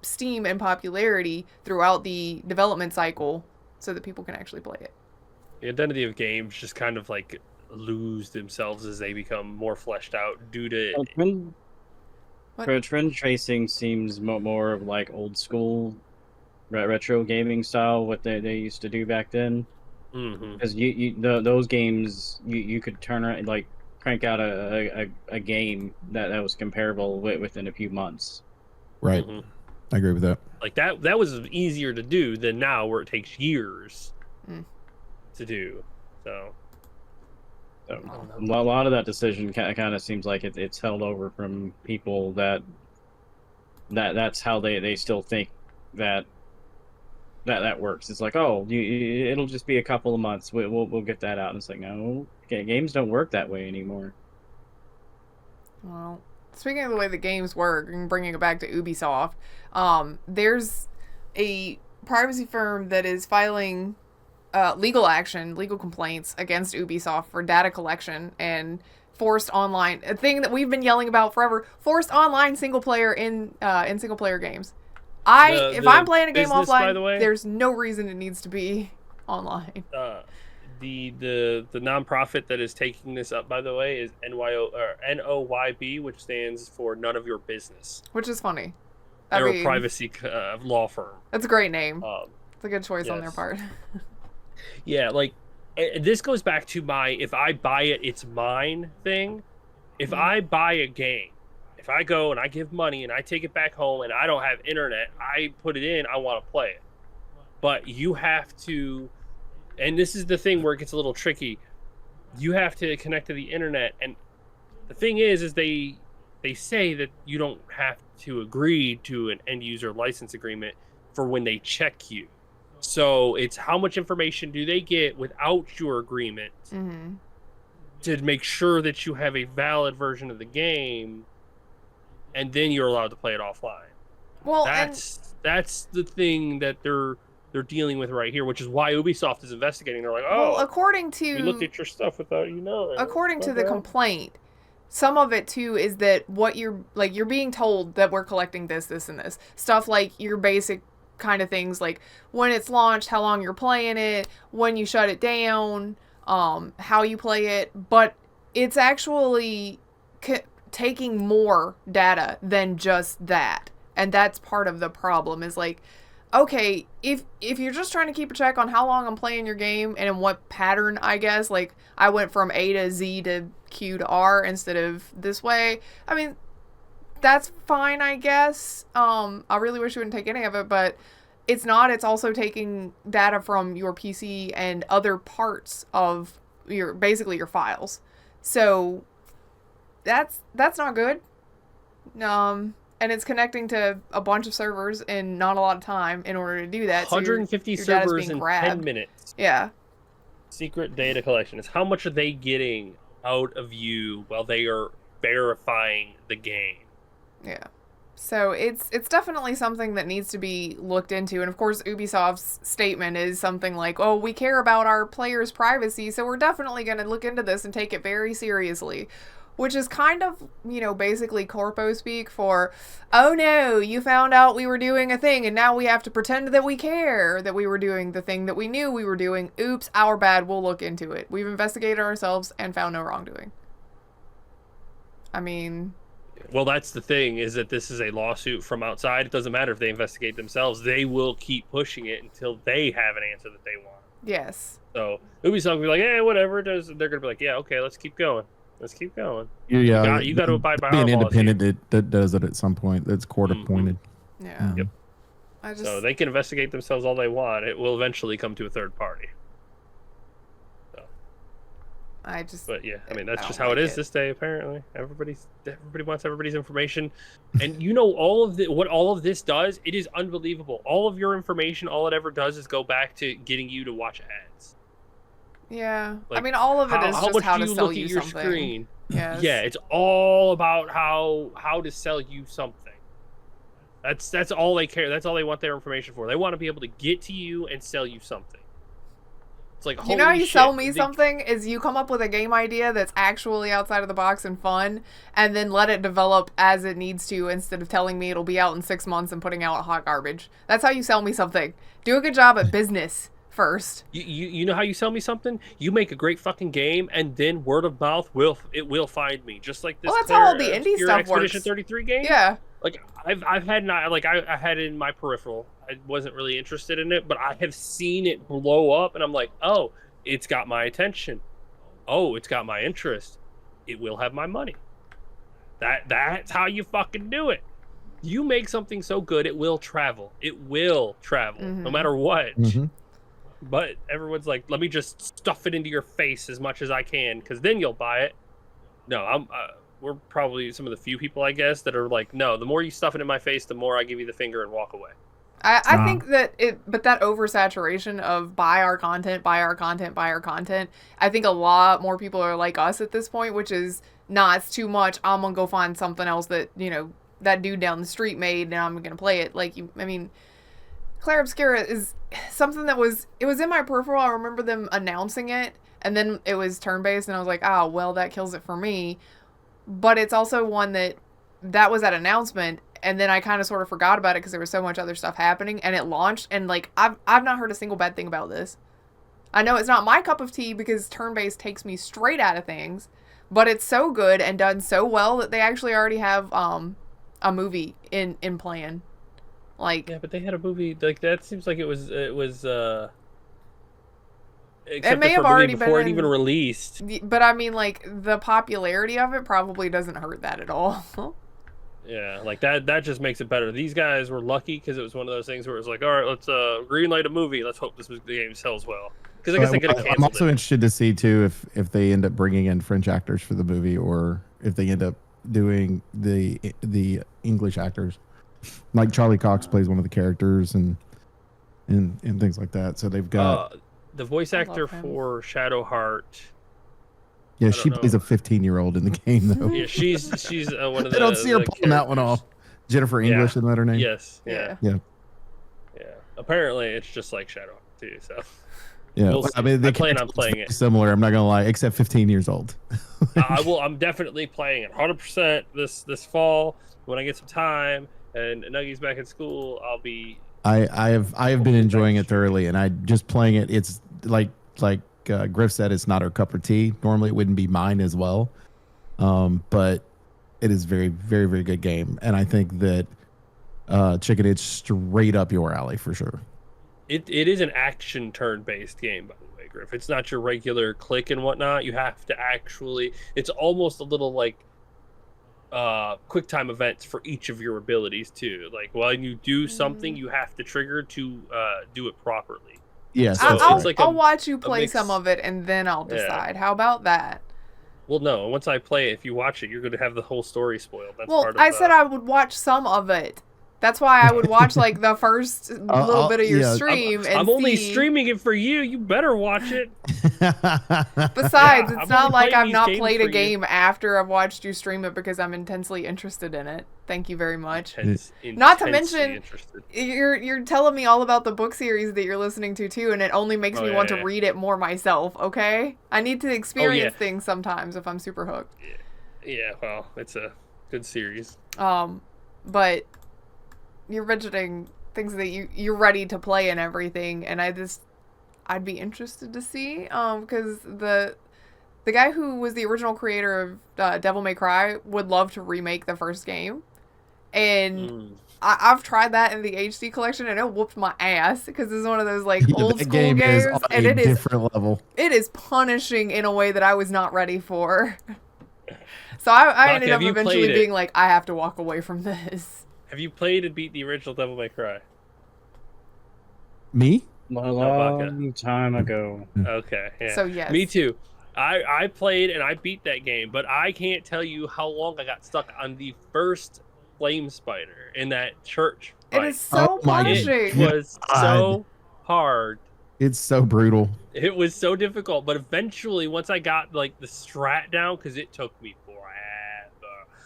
steam and popularity throughout the development cycle so that people can actually play it. The identity of games just kind of like lose themselves as they become more fleshed out due to trend tracing seems more of like old school retro gaming style, what they used to do back then. Because those games you could turn around, like crank out a game that was comparable within a few months. Right. I agree with that. Like that was easier to do than now, where it takes years to do. So a lot of that decision kind of seems like it's held over from people that's how they still think that works. It's like, oh, it'll just be a couple of months. We'll get that out. And it's like, no, games don't work that way anymore. Well, speaking of the way the games work, and bringing it back to Ubisoft, there's a privacy firm that is filing legal complaints against Ubisoft for data collection and forced online, a thing that we've been yelling about forever, forced online single player in single player games. If I'm playing a game offline, there's no reason it needs to be online. The nonprofit that is taking this up, by the way, is NOYB, which stands for None of Your Business. Which is funny. They're a privacy law firm. That's a great name. It's a good choice on their part. Yeah, like this goes back to my "if I buy it, it's mine" thing. If I buy a game, if I go and I give money and I take it back home and I don't have internet, I put it in, I want to play it. But you have to, and this is the thing where it gets a little tricky, you have to connect to the internet. And the thing is they say that you don't have to agree to an end user license agreement for when they check you. So it's how much information do they get without your agreement to make sure that you have a valid version of the game, and then you're allowed to play it offline. Well, that's the thing that they're dealing with right here, which is why Ubisoft is investigating. They're like, oh, according to, we looked at your stuff without you knowing. According to the complaint, some of it too is that what you're being told that we're collecting this, and this stuff, like your basic kind of things, like when it's launched, how long you're playing it, when you shut it down, how you play it, but it's actually taking more data than just that. And that's part of the problem, is like, okay, if you're just trying to keep a check on how long I'm playing your game and in what pattern, I guess, like I went from A to Z to Q to R instead of this way, I mean, that's fine, I guess. I really wish you wouldn't take any of it, but it's not. It's also taking data from your PC and other parts of basically your files. So that's not good. And it's connecting to a bunch of servers in not a lot of time in order to do that. 150 so servers in 10 minutes. Yeah. Secret data collection is how much are they getting out of you while they are verifying the game? Yeah. So it's definitely something that needs to be looked into. And of course, Ubisoft's statement is something like, oh, we care about our players' privacy, so we're definitely going to look into this and take it very seriously. Which is kind of, basically corpo speak for, oh no, you found out we were doing a thing and now we have to pretend that we care that we were doing the thing that we knew we were doing. Oops, our bad, we'll look into it. We've investigated ourselves and found no wrongdoing. I mean... Well, that's the thing, is that this is a lawsuit from outside. It doesn't matter if they investigate themselves. They will keep pushing it until they have an answer that they want. Yes. So Ubisoft will be like, hey, whatever it does. They're going to be like, yeah, okay, let's keep going. Let's keep going. Yeah, you got to abide by be our an laws independent that does it at some point. That's court appointed. Yeah. Yep. So they can investigate themselves all they want. It will eventually come to a third party. So. But yeah, I mean that's just how it is this day. Apparently, everybody wants everybody's information, and all of what all of this does. It is unbelievable. All of your information, all it ever does is go back to getting you to watch ads. Yeah, I mean, all of it is just how to sell you something. Screen? Yes. Yeah, it's all about how to sell you something. That's all they care. That's all they want their information for. They want to be able to get to you and sell you something. It's like, how you sell me something is you come up with a game idea that's actually outside of the box and fun, and then let it develop as it needs to instead of telling me it'll be out in 6 months and putting out hot garbage. That's how you sell me something. Do a good job at business first. You know how you sell me something? You make a great fucking game, and then word of mouth will find me. Just like this. Well, that's how all the indie stuff Expedition works. 33 game. Yeah. Like I've had I had it in my peripheral. I wasn't really interested in it, but I have seen it blow up, and I'm like, oh, it's got my attention. Oh, it's got my interest. It will have my money. That's how you fucking do it. You make something so good, it will travel. It will travel, no matter what. But everyone's like, let me just stuff it into your face as much as I can, because then you'll buy it. No, we're probably some of the few people, I guess, that are like, no, the more you stuff it in my face, the more I give you the finger and walk away. I think that that oversaturation of buy our content, I think a lot more people are like us at this point, which is, nah, it's too much. I'm going to go find something else that, that dude down the street made, and I'm going to play it. Like, Claire Obscura is something that was in my peripheral. I remember them announcing it, and then it was turn-based, and I was like, oh, well, that kills it for me. But it's also one that was that announcement, and then I kind of sort of forgot about it because there was so much other stuff happening, and it launched, and like I've not heard a single bad thing about this. I know it's not my cup of tea because turn-based takes me straight out of things, but it's so good and done so well that they actually already have a movie in plan. Like, yeah, but they had a movie like that. Seems like it was it may have already before been it even released. But I mean, like, the popularity of it probably doesn't hurt that at all. Yeah, like that just makes it better. These guys were lucky because it was one of those things where it was like, all right, let's greenlight a movie. Let's hope the game sells well. Because I guess they could have canceled it. I'm also interested to see too if they end up bringing in French actors for the movie, or if they end up doing the English actors. Like Charlie Cox plays one of the characters and things like that. So they've got the voice actor for Shadowheart. Yeah, she plays a 15-year-old in the game though. Yeah, she's one of the. I don't see her pulling that one off. Jennifer English, isn't that her name? Yes. Yeah. Apparently, it's just like Shadowheart too. So. Yeah, I mean, they plan on playing it. Similar, I'm not gonna lie, except 15 years old. I'm definitely playing it 100% this fall when I get some time and Nuggy's back in school. I'll be. I have been enjoying it thoroughly, and I just playing it. It's like Griff said, it's not her cup of tea. Normally, it wouldn't be mine as well, but it is very, very, very good game, and I think that Chicken Itch straight up your alley for sure. It is an action turn-based game, by the way, Griff. It's not your regular click and whatnot. You have to actually. It's almost a little like quick time events for each of your abilities too. Like when you do something, you have to trigger to do it properly. Yes, So it's like I'll watch you play mix. some of it and then I'll decide. How about that? Well, no. Once I play it, if you watch it, you're going to have the whole story spoiled. That's Well, part of I said I would watch some of it. That's why I would watch like the first little bit of your stream. I'm only streaming it for you. You better watch it. Besides, it's not like I've not played a game after I've watched you stream it because I'm intensely interested in it. Thank you very much. Not to mention, you're telling me all about the book series that you're listening to too, and it only makes me want to read it more myself. Okay, I need to experience things sometimes if I'm super hooked. Yeah, well, it's a good series. But you're mentioning things that you're ready to play and everything, and I'd be interested to see because the guy who was the original creator of Devil May Cry would love to remake the first game, and I've tried that in the HD collection and it whooped my ass because it's one of those like old school games and it is different level. It is punishing in a way that I was not ready for. So I ended up eventually being like, I have to walk away from this. Have you played and beat the original Devil May Cry? Me? A long time ago. Okay, yeah. So yes. Me too. I played and I beat that game, but I can't tell you how long I got stuck on the first flame spider in that church fight. It is so punishing. It was so hard. It's so brutal. It was so difficult, but eventually, once I got like the strat down, because it took me forever,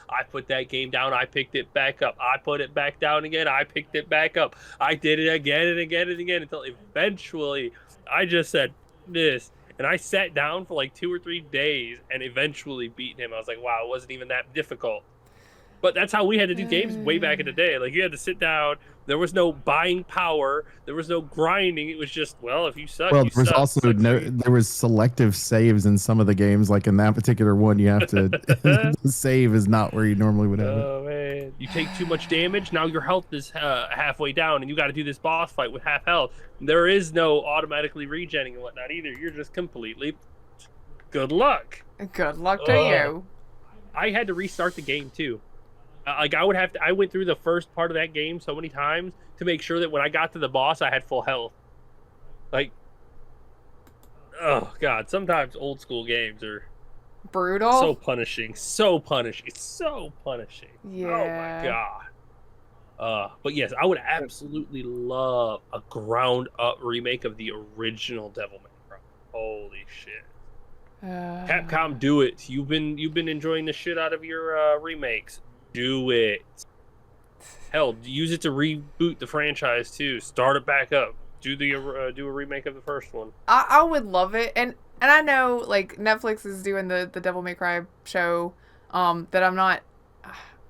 I put that game down. I picked it back up. I put it back down again. I picked it back up. I did it again and again and again until eventually I just said this, and I sat down for like 2 or 3 days and eventually beat him. I was like, wow, it wasn't even that difficult. But that's how we had to do games way back in the day. Like, you had to sit down. There was no buying power. There was no grinding. It was just, well, if you suck, well, you there was suck. also there was selective saves in some of the games. Like in that particular one, you have to the save is not where you normally would have it. Oh man, you take too much damage. Now your health is halfway down, and you got to do this boss fight with half health. There is no automatically regenning and whatnot either. You're just completely good luck. Good luck to you. I had to restart the game too. Like I went through the first part of that game so many times to make sure that when I got to the boss, I had full health. Like, oh god, sometimes old school games are brutal, so punishing, so punishing. Yeah. Oh my god. But yes, I would absolutely love a ground up remake of the original Devil May Cry. Holy shit. Capcom, do it. You've been enjoying the shit out of your remakes. Do it. Hell, use it to reboot the franchise too. Start it back up. Do a remake of the first one. I would love it, and I know like Netflix is doing the Devil May Cry show, that I'm not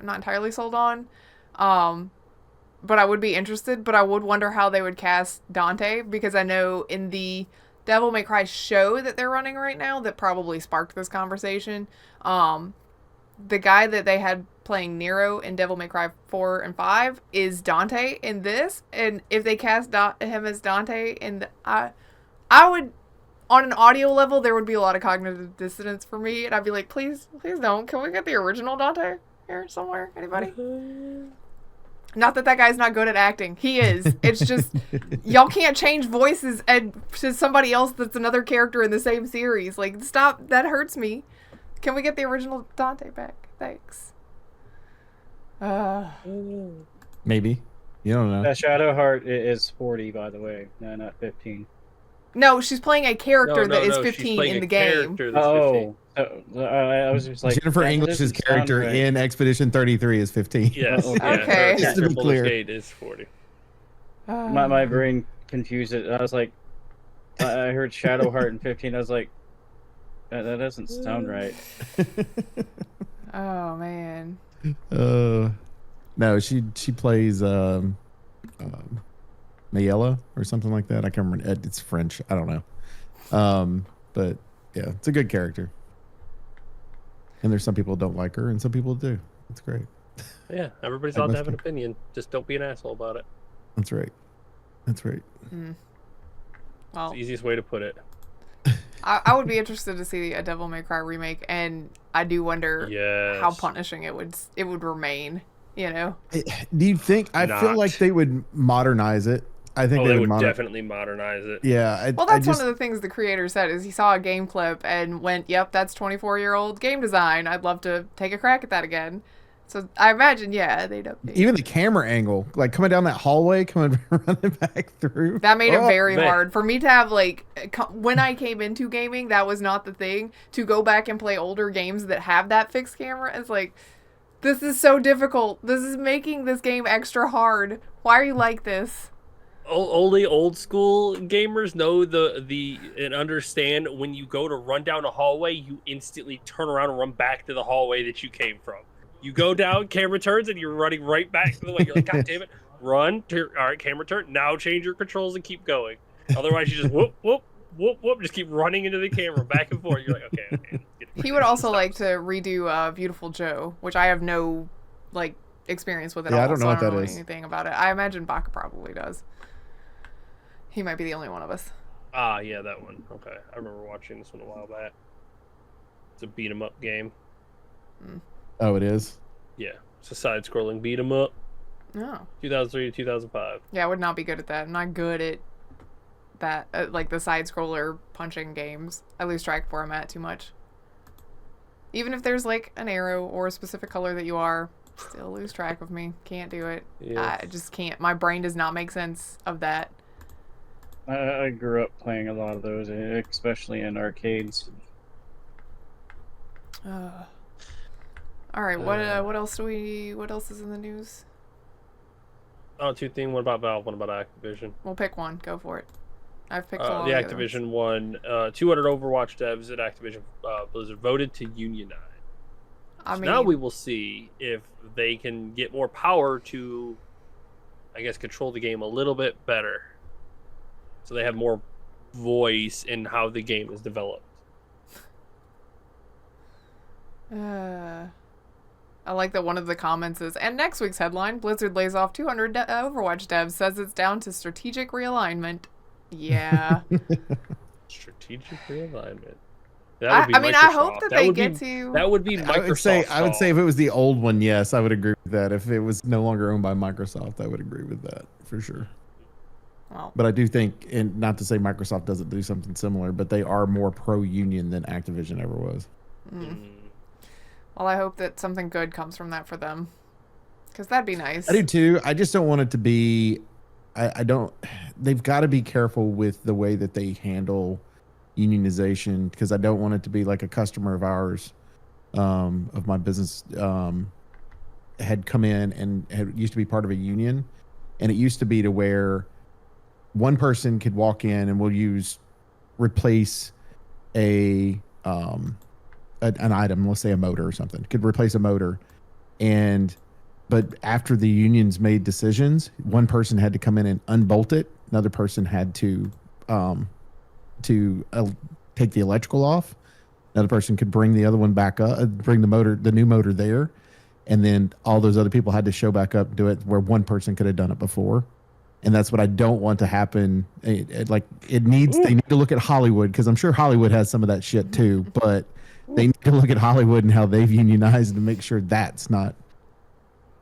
entirely sold on, but I would be interested. But I would wonder how they would cast Dante, because I know in the Devil May Cry show that they're running right now that probably sparked this conversation. The guy that they had playing Nero in Devil May Cry 4 and 5 is Dante in this, and if they cast him as Dante I would, on an audio level, there would be a lot of cognitive dissonance for me, and I'd be like, please don't. Can we get the original Dante here somewhere? Anybody? Not that guy's not good at acting. He is. It's just, y'all can't change voices to somebody else that's another character in the same series. Like, stop. That hurts me. Can we get the original Dante back? Thanks. Maybe. You don't know. Shadowheart is 40, by the way. No, not 15. No, she's playing a character that is 15 in the game. Oh. I was just like, Jennifer English's character in Expedition 33 is 15. Yes. Okay. Yeah, Just to be clear. Gate is 40. My brain confused it. I was like, I heard Shadowheart in 15. I was like, that doesn't sound right. Oh man. No, she plays Mayella or something like that. I can't remember. It's French. I don't know. But yeah, it's a good character. And there's some people who don't like her, and some people do. It's great. Yeah, everybody's allowed to have an opinion. Just don't be an asshole about it. That's right. That's right. Well, it's the easiest way to put it. I would be interested to see a Devil May Cry remake, and I do wonder how punishing it would remain. You know? Do you think? I feel like they would modernize it. I think they would definitely modernize it. Yeah. Well, that's one of the things the creator said is he saw a game clip and went, "Yep, that's 24-year-old game design. I'd love to take a crack at that again." So I imagine, they'd update. Even the camera angle, like coming down that hallway, running back through. That made it very hard for me to have, like, when I came into gaming, that was not the thing. To go back and play older games that have that fixed camera, it's like, this is so difficult. This is making this game extra hard. Why are you like this? Only old school gamers know and understand when you go to run down a hallway, you instantly turn around and run back to the hallway that you came from. You go down, camera turns, and you're running right back to the way. You're like, God damn it, run. All right, camera turn. Now change your controls and keep going. Otherwise, you just whoop, whoop, whoop, whoop. Just keep running into the camera back and forth. You're like, okay. He would also like to redo Beautiful Joe, which I have no, like, experience with at all. I don't know what that is. Anything about it. I imagine Baka probably does. He might be the only one of us. Ah, yeah, that one. Okay. I remember watching this one a while back. It's a beat 'em up game. Oh, it is? Yeah. It's a side-scrolling beat 'em up. Oh. 2003 to 2005. Yeah, I would not be good at that. I'm not good at that, like the side-scroller punching games. I lose track of where I'm at too much. Even if there's, like, an arrow or a specific color that you are, still lose track of me. Can't do it. I just can't. My brain does not make sense of that. I grew up playing a lot of those, especially in arcades. All right, what else is in the news? Oh, two things. What about Valve? What about Activision? We'll pick one. Go for it. I've picked all the the Activision one. 200 Overwatch devs at Activision Blizzard voted to unionize. Now we will see if they can get more power to, I guess, control the game a little bit better. So they have more voice in how the game is developed. I like that one of the comments is, and next week's headline, Blizzard lays off 200 Overwatch devs, says it's down to strategic realignment. Yeah. Strategic realignment. That would be I mean, I hope that they get to... That would be Microsoft. I would say if it was the old one, yes, I would agree with that. If it was no longer owned by Microsoft, I would agree with that, for sure. Well, but I do think, and not to say Microsoft doesn't do something similar, but they are more pro-union than Activision ever was. Well, I hope that something good comes from that for them, because that'd be nice. I do too. I just don't want it to be. I don't. They've got to be careful with the way that they handle unionization, because I don't want it to be like a customer of ours, of my business, had come in and used to be part of a union, and it used to be to where one person could walk in and we'll replace an item, let's say a motor or something, could replace a motor. But after the unions made decisions, one person had to come in and unbolt it. Another person had to take the electrical off. Another person could bring the other one back up, bring the new motor there. And then all those other people had to show back up, do it where one person could have done it before. And that's what I don't want to happen. They need to look at Hollywood, because I'm sure Hollywood has some of that shit too, but they need to look at Hollywood and how they've unionized to make sure that's not,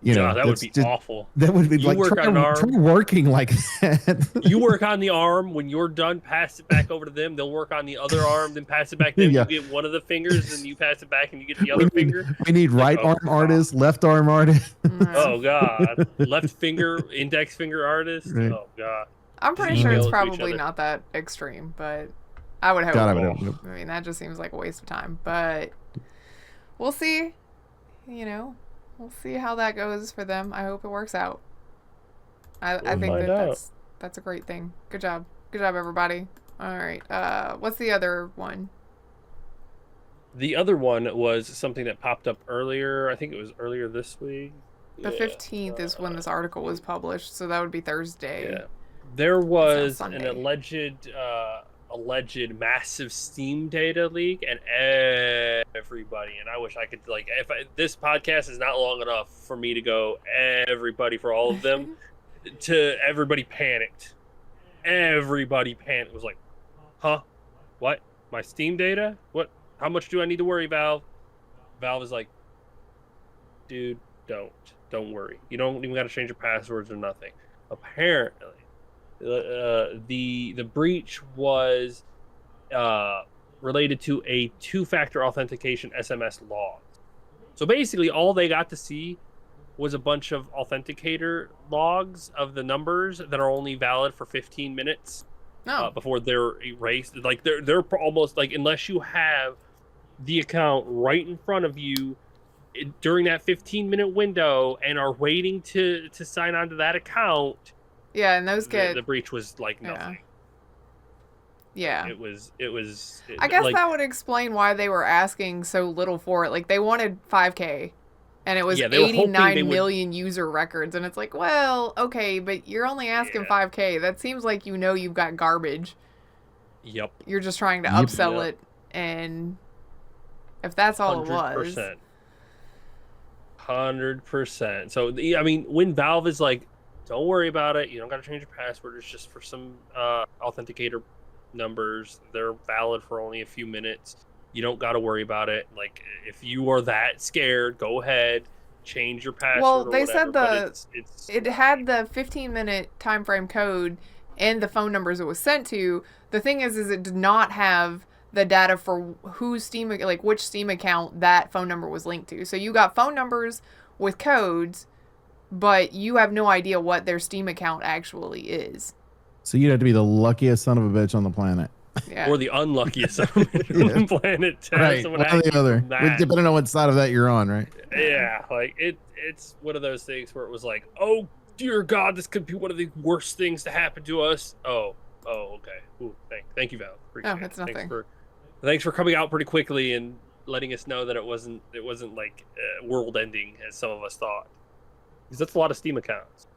that would be awful. That would be try working like that. You work on the arm. When you're done, pass it back over to them. They'll work on the other arm, then pass it back to them. Yeah. You get one of the fingers, and you pass it back, and you get the other finger. We need right arm artist, left arm artist. Oh, God. Left finger, index finger artist. Right. Oh, God. I'm pretty sure it's probably not that extreme, but I would hope. I mean, that just seems like a waste of time, but we'll see. We'll see how that goes for them. I hope it works out. I think that's a great thing. Good job. Good job, everybody. All right. What's the other one? The other one was something that popped up earlier. I think it was earlier this week. The 15th is when this article was published, so that would be Thursday. Yeah. There was an alleged massive Steam data leak, and everybody, and I wish I could, this podcast is not long enough for me to go everybody for all of them. Everybody panicked. Everybody panicked. It was like, huh? What? My Steam data? What? How much do I need to worry, Valve? Valve is like, dude, don't worry. You don't even got to change your passwords or nothing. Apparently, the breach was related to a two-factor authentication SMS log. So basically, all they got to see was a bunch of authenticator logs of the numbers that are only valid for 15 minutes before they're erased. Like they're almost like, unless you have the account right in front of you during that 15-minute window and are waiting to sign on to that account. Yeah, and those the breach was like nothing. Yeah. It was. I guess that would explain why they were asking so little for it. Like, they wanted 5K, and it was 89 million user records, and it's like, well, okay, but you're only asking 5K. That seems like you've got garbage. Yep. You're just trying to upsell it, and if that's all 100%. It was. 100%. So, I mean, when Valve is like, don't worry about it. You don't got to change your password. It's just for some authenticator numbers. They're valid for only a few minutes. You don't got to worry about it. Like, if you are that scared, go ahead, change your password. Well, they said it had the 15-minute time frame code and the phone numbers it was sent to. The thing is it did not have the data for which Steam account that phone number was linked to. So you got phone numbers with codes, but you have no idea what their Steam account actually is. So you'd have to be the luckiest son of a bitch on the planet. Yeah. Or the unluckiest son of a bitch on the planet to have someone one or the other. Depending on what side of that you're on, right? Yeah, like it's one of those things where it was like, oh dear God, this could be one of the worst things to happen to us. Oh, okay. Ooh, thank you, Val. Appreciate it's nothing. Thanks for coming out pretty quickly and letting us know that it wasn't like world ending as some of us thought. Because that's a lot of Steam accounts.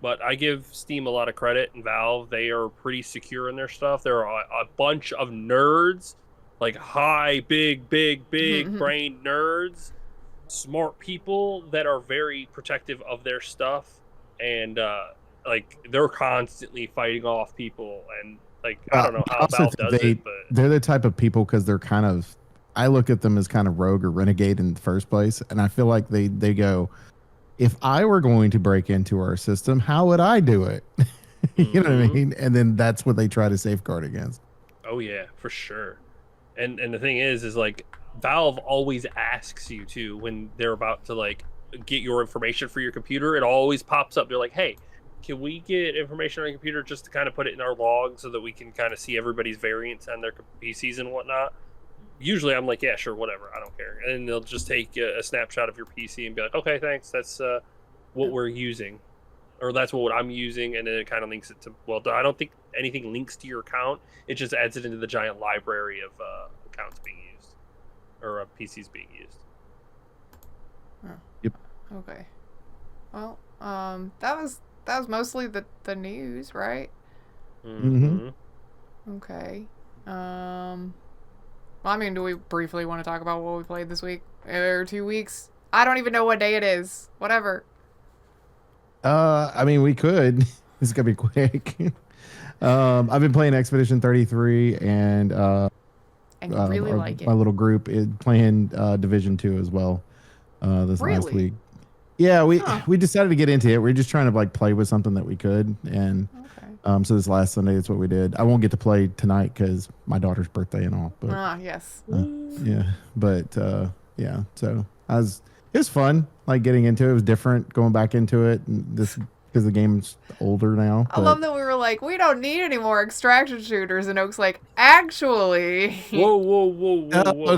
But I give Steam a lot of credit, and Valve, they are pretty secure in their stuff. There are a bunch of nerds, like big brain nerds, smart people that are very protective of their stuff, and like they're constantly fighting off people. And like I don't know how Valve does it, but they're the type of people because they're kind of. I look at them as kind of rogue or renegade in the first place, and I feel like they go, if I were going to break into our system, how would I do it? You know what I mean? And then that's what they try to safeguard against. Oh yeah, for sure. And the thing is like Valve always asks you to, when they're about to like get your information for your computer, it always pops up. They're like, hey, can we get information on your computer just to kind of put it in our log so that we can kind of see everybody's variants on their PCs and whatnot? Usually I'm like, yeah, sure, whatever, I don't care. And they'll just take a snapshot of your PC and be like, okay, thanks, that's what we're using. Or that's what I'm using, and then it kind of links it to, well, I don't think anything links to your account. It just adds it into the giant library of accounts being used. Or PCs being used. Huh. Yep. Okay. Well, that was mostly the news, right? Mm-hmm. Okay. Well, I mean, do we briefly want to talk about what we played this week? Or 2 weeks? I don't even know what day it is. Whatever. I mean, we could. It's gonna be quick. I've been playing Expedition 33, and you really like it. My little group is playing Division 2 as well. This last week. Yeah, we decided to get into it. We're just trying to like play with something that we could, and so this last Sunday, that's what we did. I won't get to play tonight because my daughter's birthday and all. But yes. Yeah, but yeah. So it was fun. Like getting into it, it was different. Going back into it, and this because the game's older now. I love that we were like, we don't need any more extraction shooters, and Oak's like, actually. Whoa!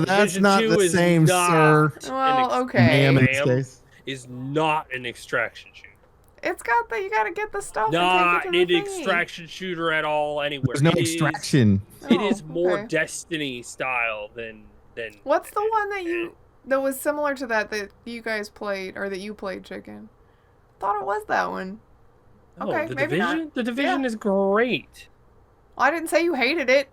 That's Division not 2 the same, sir. Well, okay. Is not an extraction shooter. It's got you gotta get the stuff. Not an extraction shooter at all anywhere. There's no extraction. It is more Destiny style than. What's the one that was similar to that you guys played, or that you played, Chicken? Thought it was that one. Oh, okay, the maybe Division? not. The Division is great. Well, I didn't say you hated it.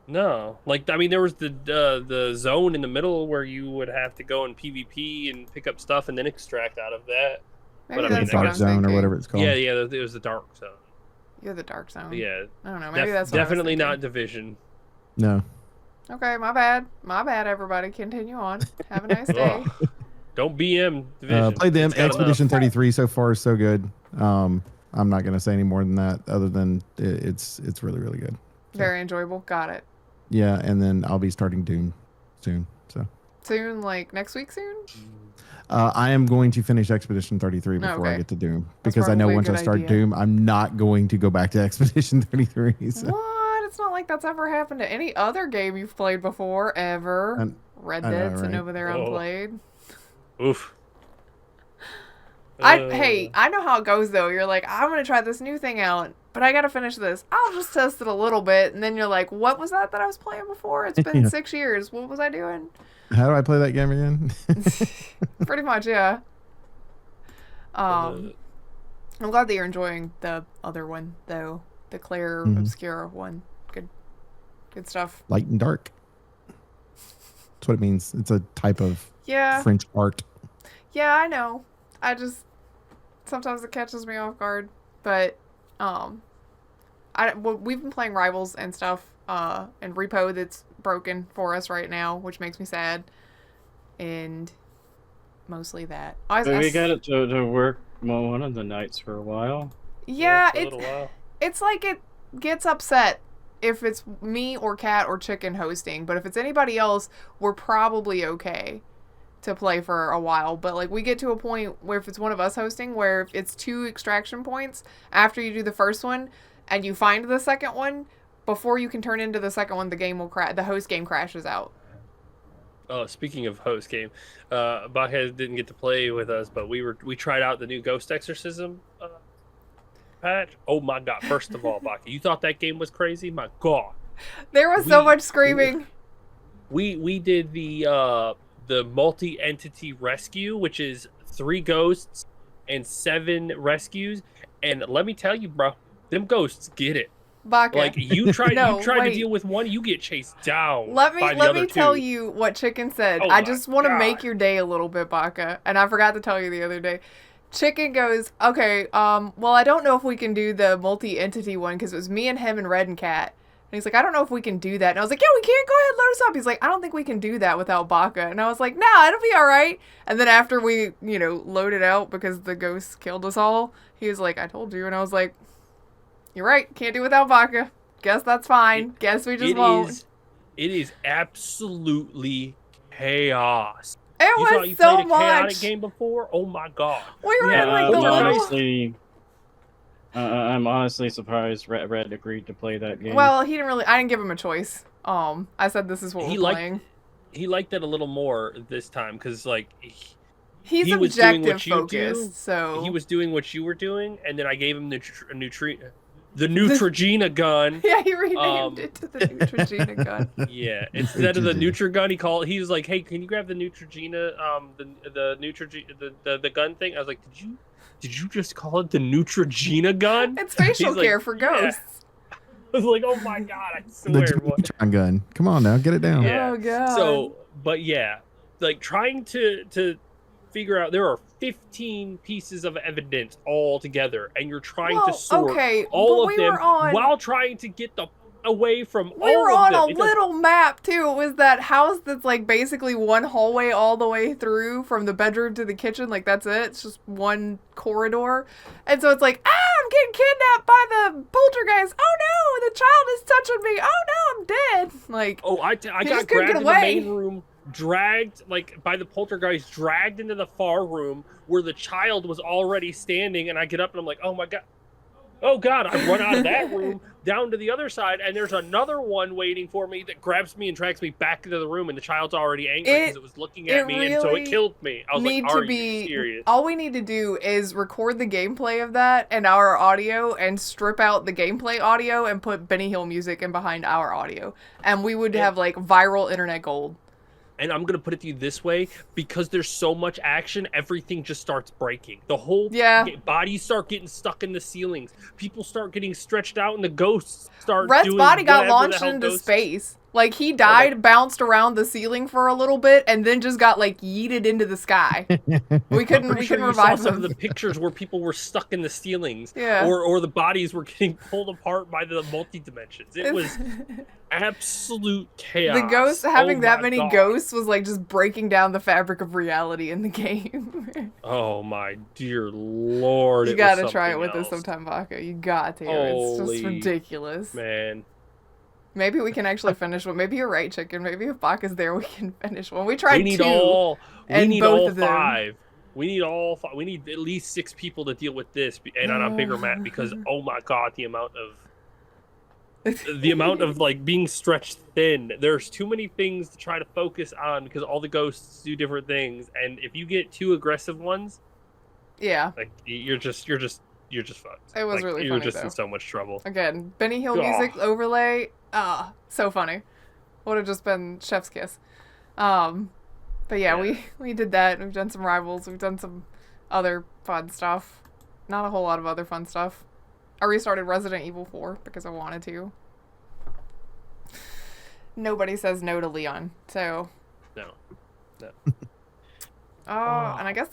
No, like I mean, there was the zone in the middle where you would have to go in PvP and pick up stuff and then extract out of that. Maybe but I mean, that's Dark Zone or whatever it's called. Yeah, it was the Dark Zone. You're the Dark Zone. Yeah. I don't know. Maybe that's what definitely I was not Division. No. Okay, my bad. My bad, everybody. Continue on. Have a nice day. Don't BM Division. Played them. It's got Expedition enough. 33 so far is so good. I'm not going to say any more than that, other than it's really, really good. So, Very enjoyable. Got it. yeah, and then I'll be starting Doom soon. So soon, like next week soon? I am going to finish Expedition 33 before I get to Doom, because I know once I start Doom, I'm not going to go back to Expedition 33. So. What? It's not like that's ever happened to any other game you've played before, ever. Red Dead sitting over there unplayed. Oof. Hey, I know how it goes though. You're like, I'm gonna try this new thing out, but I gotta finish this. I'll just test it a little bit, and then you're like, what was that I was playing before? It's been 6 years. What was I doing? How do I play that game again? Pretty much, yeah. I'm glad that you're enjoying the other one though, the Claire Obscura one. Good stuff. Light and dark. That's what it means. It's a type of French art. Yeah, I know. I just sometimes it catches me off guard, but we've been playing Rivals and stuff, and Repo that's broken for us right now, which makes me sad, and mostly that. We got it to work one of the nights for a while. Yeah, it's like it gets upset if it's me or Cat or Chicken hosting, but if it's anybody else, we're probably okay to play for a while. But like we get to a point where if it's one of us hosting, where if it's 2 extraction points after you do the first one and you find the second one, before you can turn into the second one, the game will the host game crashes out. Oh, speaking of host game, Baka didn't get to play with us, but we tried out the new Ghost Exorcism patch. Oh my god! First of all, Baka, you thought that game was crazy? My god, there was so much screaming. We did the multi-entity rescue, which is 3 ghosts and 7 rescues, and let me tell you, bro, them ghosts get it. Baka. Like you try to deal with one, you get chased down. Let me tell you what Chicken said. I just want to make your day a little bit, Baka, and I forgot to tell you the other day. Chicken goes, okay, well, I don't know if we can do the multi-entity one because it was me and him and Red and Cat. And he's like, I don't know if we can do that. And I was like, yeah, we can. Go ahead, load us up. He's like, I don't think we can do that without Baka. And I was like, nah, it'll be all right. And then after we, loaded out because the ghosts killed us all, he was like, I told you. And I was like, you're right. Can't do without Baka. Guess that's fine. Guess we just won't. It is absolutely chaos. It you was thought you so played a much. chaotic game before? Oh my god. We were in like the honestly, I'm honestly surprised Red agreed to play that game. Well, he didn't really. I didn't give him a choice. I said this is what we're playing. He liked it a little more this time because like he's objective focused. So he was doing what you were doing, and then I gave him the Neutrogena gun. Yeah, he renamed it to the Neutrogena gun. Yeah, instead of the Nutrigun, he was like, "Hey, can you grab the Neutrogena, the gun thing?" I was like, "Did you just call it the Neutrogena gun?" It's facial care for ghosts. Yeah. I was like, "Oh my god, I swear!" The Neutron gun. Come on now, get it down. Yeah. Oh god. So, but yeah, like trying to figure out, there are 15 pieces of evidence all together, and you're trying to sort all of them while trying to get away from all of them. We were on a little map too. It was that house that's like basically one hallway all the way through from the bedroom to the kitchen. Like that's it. It's just one corridor. And so it's like, I'm getting kidnapped by the poltergeist. Oh no, the child is touching me. Oh no, I'm dead. Like, I got grabbed in the main room, dragged like by the poltergeist, dragged into the far room where the child was already standing, and I get up and I'm like, oh my god, I run out of that room down to the other side, and there's another one waiting for me that grabs me and drags me back into the room, and the child's already angry because it was looking at me, and so it killed me. I was like, are you serious? All we need to do is record the gameplay of that and our audio and strip out the gameplay audio and put Benny Hill music in behind our audio, and we would have like viral internet gold. And I'm going to put it to you this way, because there's so much action, everything just starts breaking. The whole bodies start getting stuck in the ceilings. People start getting stretched out, and the ghosts start Red's body got launched into space. Like, he died, bounced around the ceiling for a little bit, and then just got, like, yeeted into the sky. We couldn't revive him. Some of the pictures where people were stuck in the ceilings. Yeah. Or the bodies were getting pulled apart by the multi-dimensions. It was absolute chaos. The ghost, having that many ghosts was, like, just breaking down the fabric of reality in the game. Oh, my dear Lord. You gotta try it with us sometime, Baka. You got to. It's just ridiculous. Man. Maybe we can actually finish one. Maybe you're right, Chicken. Maybe if Baka's there, we can finish one. We tried two. We need all five. We need all 5. We need at least 6 people to deal with this, and on a bigger map, because oh my god, the amount of like being stretched thin. There's too many things to try to focus on because all the ghosts do different things, and if you get 2 aggressive ones, yeah, like you're just fucked. It was really funny. You're just in so much trouble. Again, Benny Hill music overlay. So funny. Would have just been chef's kiss. But yeah, we did that. We've done some rivals. We've done some other fun stuff. Not a whole lot of other fun stuff. I restarted Resident Evil 4 because I wanted to. Nobody says no to Leon, so. No. And I guess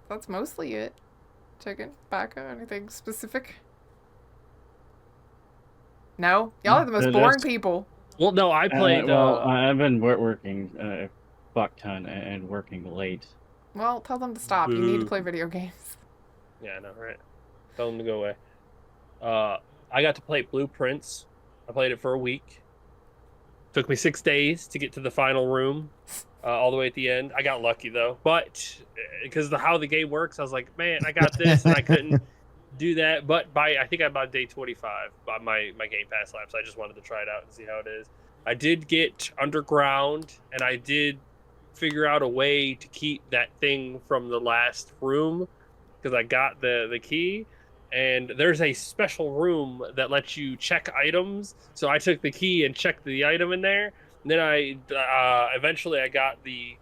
that's mostly it. Chicken, Baka, anything specific? No? Y'all are the most boring people. Well, no, I played... I've been working a fuck ton and working late. Well, tell them to stop. You need to play video games. Yeah, I know, right? Tell them to go away. I got to play Blueprints. I played it for a week. Took me 6 days to get to the final room, all the way at the end. I got lucky, though. But because of how the game works, I was like, man, I got this, and I couldn't do that. But I think I'm on day 25 by my Game Pass lap, so I just wanted to try it out and see how it is. I did get underground, and I did figure out a way to keep that thing from the last room because I got the key. And there's a special room that lets you check items. So I took the key and checked the item in there. And then I eventually I got the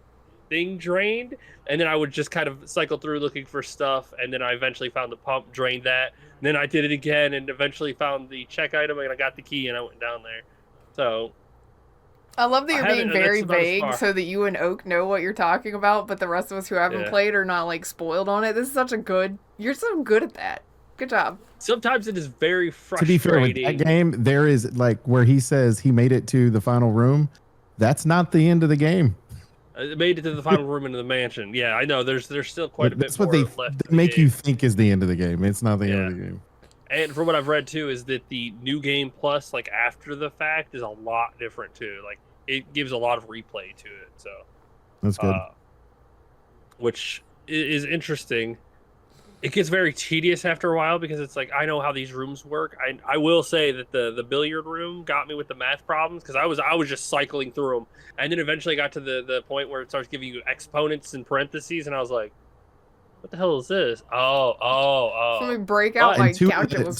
thing drained. And then I would just kind of cycle through looking for stuff. And then I eventually found the pump, drained that. And then I did it again and eventually found the check item. And I got the key and I went down there. So I love that you're being very vague so that you and Oak know what you're talking about. But the rest of us who haven't played are not like spoiled on it. This is such a good... You're so good at that. Good job. Sometimes it is very frustrating. To be fair, with that game, there is like where he says he made it to the final room. That's not the end of the game. It made it to the final room into the mansion. Yeah, I know. There's still quite a bit more left. That's they make you think is the end of the game. It's not the end of the game. And from what I've read too, is that the new game plus, like after the fact, is a lot different too. Like it gives a lot of replay to it. So that's good. Which is interesting. It gets very tedious after a while because it's like, I know how these rooms work. I will say that the billiard room got me with the math problems because I was just cycling through them. And then eventually got to the point where it starts giving you exponents and parentheses. And I was like, what the hell is this? Oh. Let me break out my couch.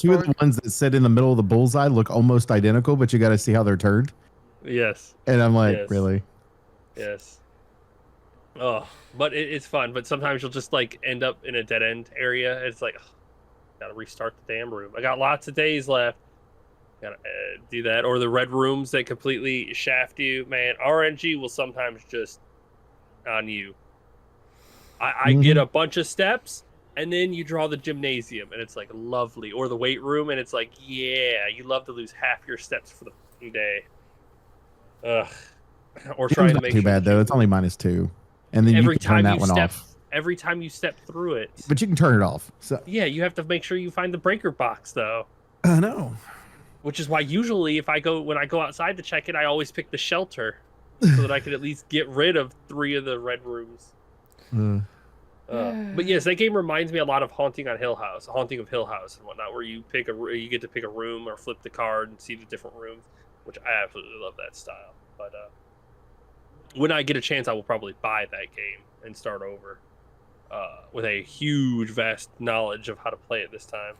Two of the ones that sit in the middle of the bullseye look almost identical, but you got to see how they're turned. Yes. And I'm like, really? Yes. Oh, but it's fun. But sometimes you'll just like end up in a dead end area. It's like, gotta restart the damn room. I got lots of days left. Gotta do that. Or the red rooms that completely shaft you. Man, RNG will sometimes just on you. I get a bunch of steps, and then you draw the gymnasium, and it's like lovely. Or the weight room, and it's like, yeah, you love to lose half your steps for the day. Ugh. Or trying to make too bad though. It's only -2. And then you can turn that one off. Every time you step through it. But you can turn it off. So yeah, you have to make sure you find the breaker box though. I know. Which is why usually when I go outside to check it, I always pick the shelter so that I could at least get rid of 3 of the red rooms. But yes, that game reminds me a lot of Haunting of Hill House and whatnot, where you get to pick a room or flip the card and see the different rooms, which I absolutely love that style. But when I get a chance, I will probably buy that game and start over with a huge, vast knowledge of how to play it this time.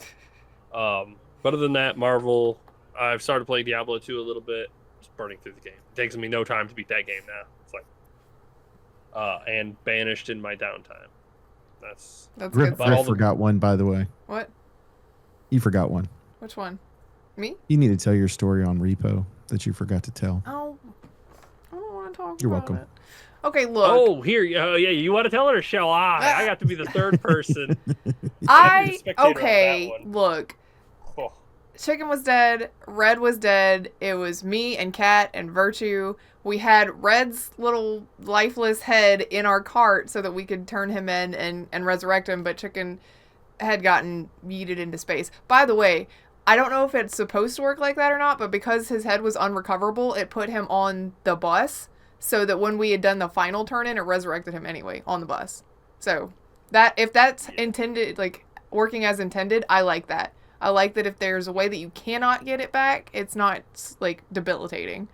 But other than that, Marvel, I've started playing Diablo 2 a little bit, just burning through the game. It takes me no time to beat that game now. It's like, and Banished in my downtime. That's good. I forgot one, by the way. What? You forgot one. Which one? Me? You need to tell your story on Repo that you forgot to tell. Oh, talk You're about welcome. it. Okay, look. Oh, here. Oh, yeah. You want to tell it or shall I? I got to be the third person. Okay, look. Oh. Chicken was dead. Red was dead. It was me and Cat and Virtue. We had Red's little lifeless head in our cart so that we could turn him in and resurrect him, but Chicken had gotten yeeted into space. By the way, I don't know if it's supposed to work like that or not, but because his head was unrecoverable, it put him on the bus so that when we had done the final turn-in, it resurrected him anyway on the bus. So, that if that's intended, like, working as intended, I like that. I like that if there's a way that you cannot get it back, it's not, like, debilitating.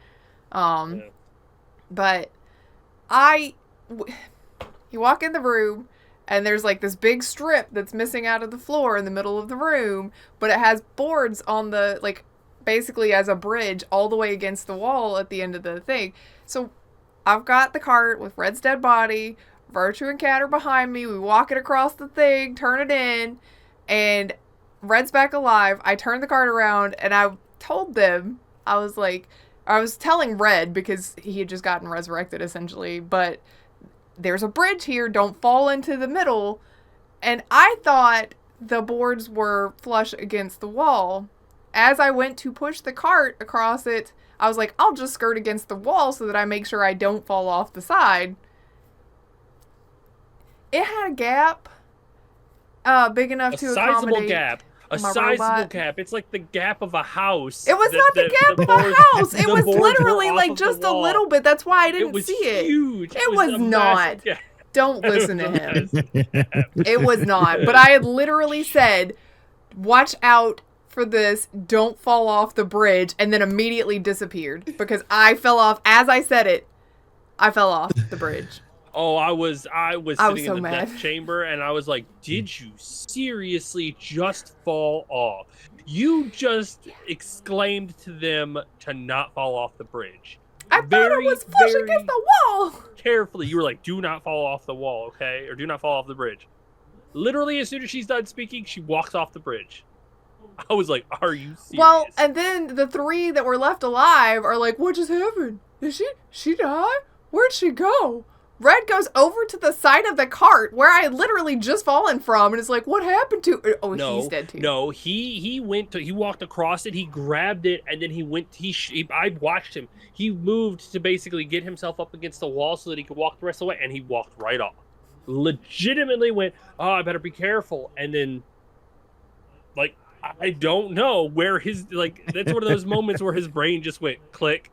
But you walk in the room, and there's, like, this big strip that's missing out of the floor in the middle of the room, but it has boards on the, like, basically as a bridge all the way against the wall at the end of the thing. So, I've got the cart with Red's dead body, Virtue and Cat are behind me, we walk it across the thing, turn it in, and Red's back alive. I turned the cart around, and I told them, I was telling Red, because he had just gotten resurrected, essentially, but there's a bridge here, don't fall into the middle, and I thought the boards were flush against the wall. As I went to push the cart across it, I was like, I'll just skirt against the wall so that I make sure I don't fall off the side. It had a gap big enough to accommodate A sizable gap. It's like the gap of a house. It was not the gap of a house. It was literally like just a little bit. That's why I didn't see it. Huge. It was not. Don't listen to him. It was not. But I had literally said, watch out for this. Don't fall off the bridge. And then immediately disappeared. Because I fell off. As I said it, I fell off the bridge. Oh, I was sitting so in the mad. death chamber, and I was like, did you seriously just fall off? You just exclaimed to them to not fall off the bridge. I thought it was flush against the wall. Carefully. You were like, do not fall off the wall, okay? Or do not fall off the bridge. Literally, as soon as she's done speaking, she walks off the bridge. I was like, are you serious? Well, and then the three that were left alive are like, what just happened? Did she die? Where'd she go? Red goes over to the side of the cart where I had literally just fallen from, and is like, "What happened to?" Oh, no, he's dead too. No, he walked across it. He grabbed it, and then he went. I watched him. He moved to basically get himself up against the wall so that he could walk the rest of the way, and he walked right off. Legitimately went, "Oh, I better be careful," and then, like, I don't know where his That's one of those moments where his brain just went click.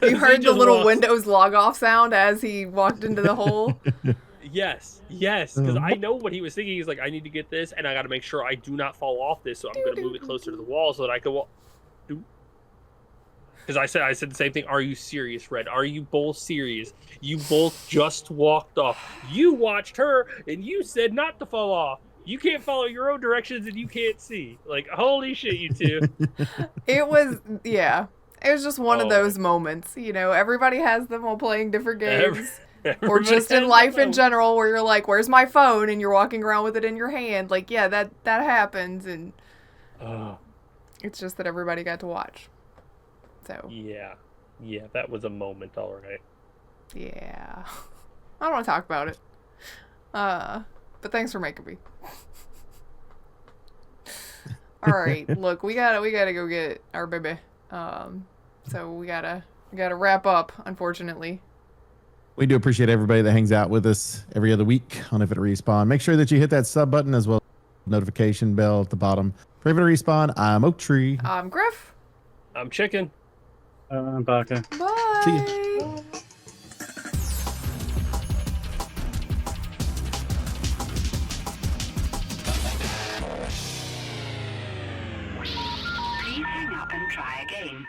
You heard the little Windows log off sound as he walked into the hole? Yes, because I know what he was thinking. He's like, I need to get this, and I got to make sure I do not fall off this, so I'm going to move it closer to the wall so that I can walk. Because I said the same thing. Are you serious, Red? Are you both serious? You both just walked off. You watched her, and you said not to fall off. You can't follow your own directions, and you can't see. Like, holy shit, you two. It was just one of those moments. You know, everybody has them while playing different games. Or just in life in general where you're like, where's my phone? And you're walking around with it in your hand. Like, yeah, that happens. And it's just that everybody got to watch. So. Yeah, that was a moment, all right. Yeah. I don't want to talk about it. But thanks for making me. All right, look, we gotta go get our baby. So we gotta wrap up, unfortunately. We do appreciate everybody that hangs out with us every other week on If It Respawn. Make sure that you hit that sub button as well as the notification bell at the bottom. For If It Respawn, I'm Oak Tree. I'm Griff. I'm Chicken. I'm Baka. Bye. See ya. Please hang up and try again.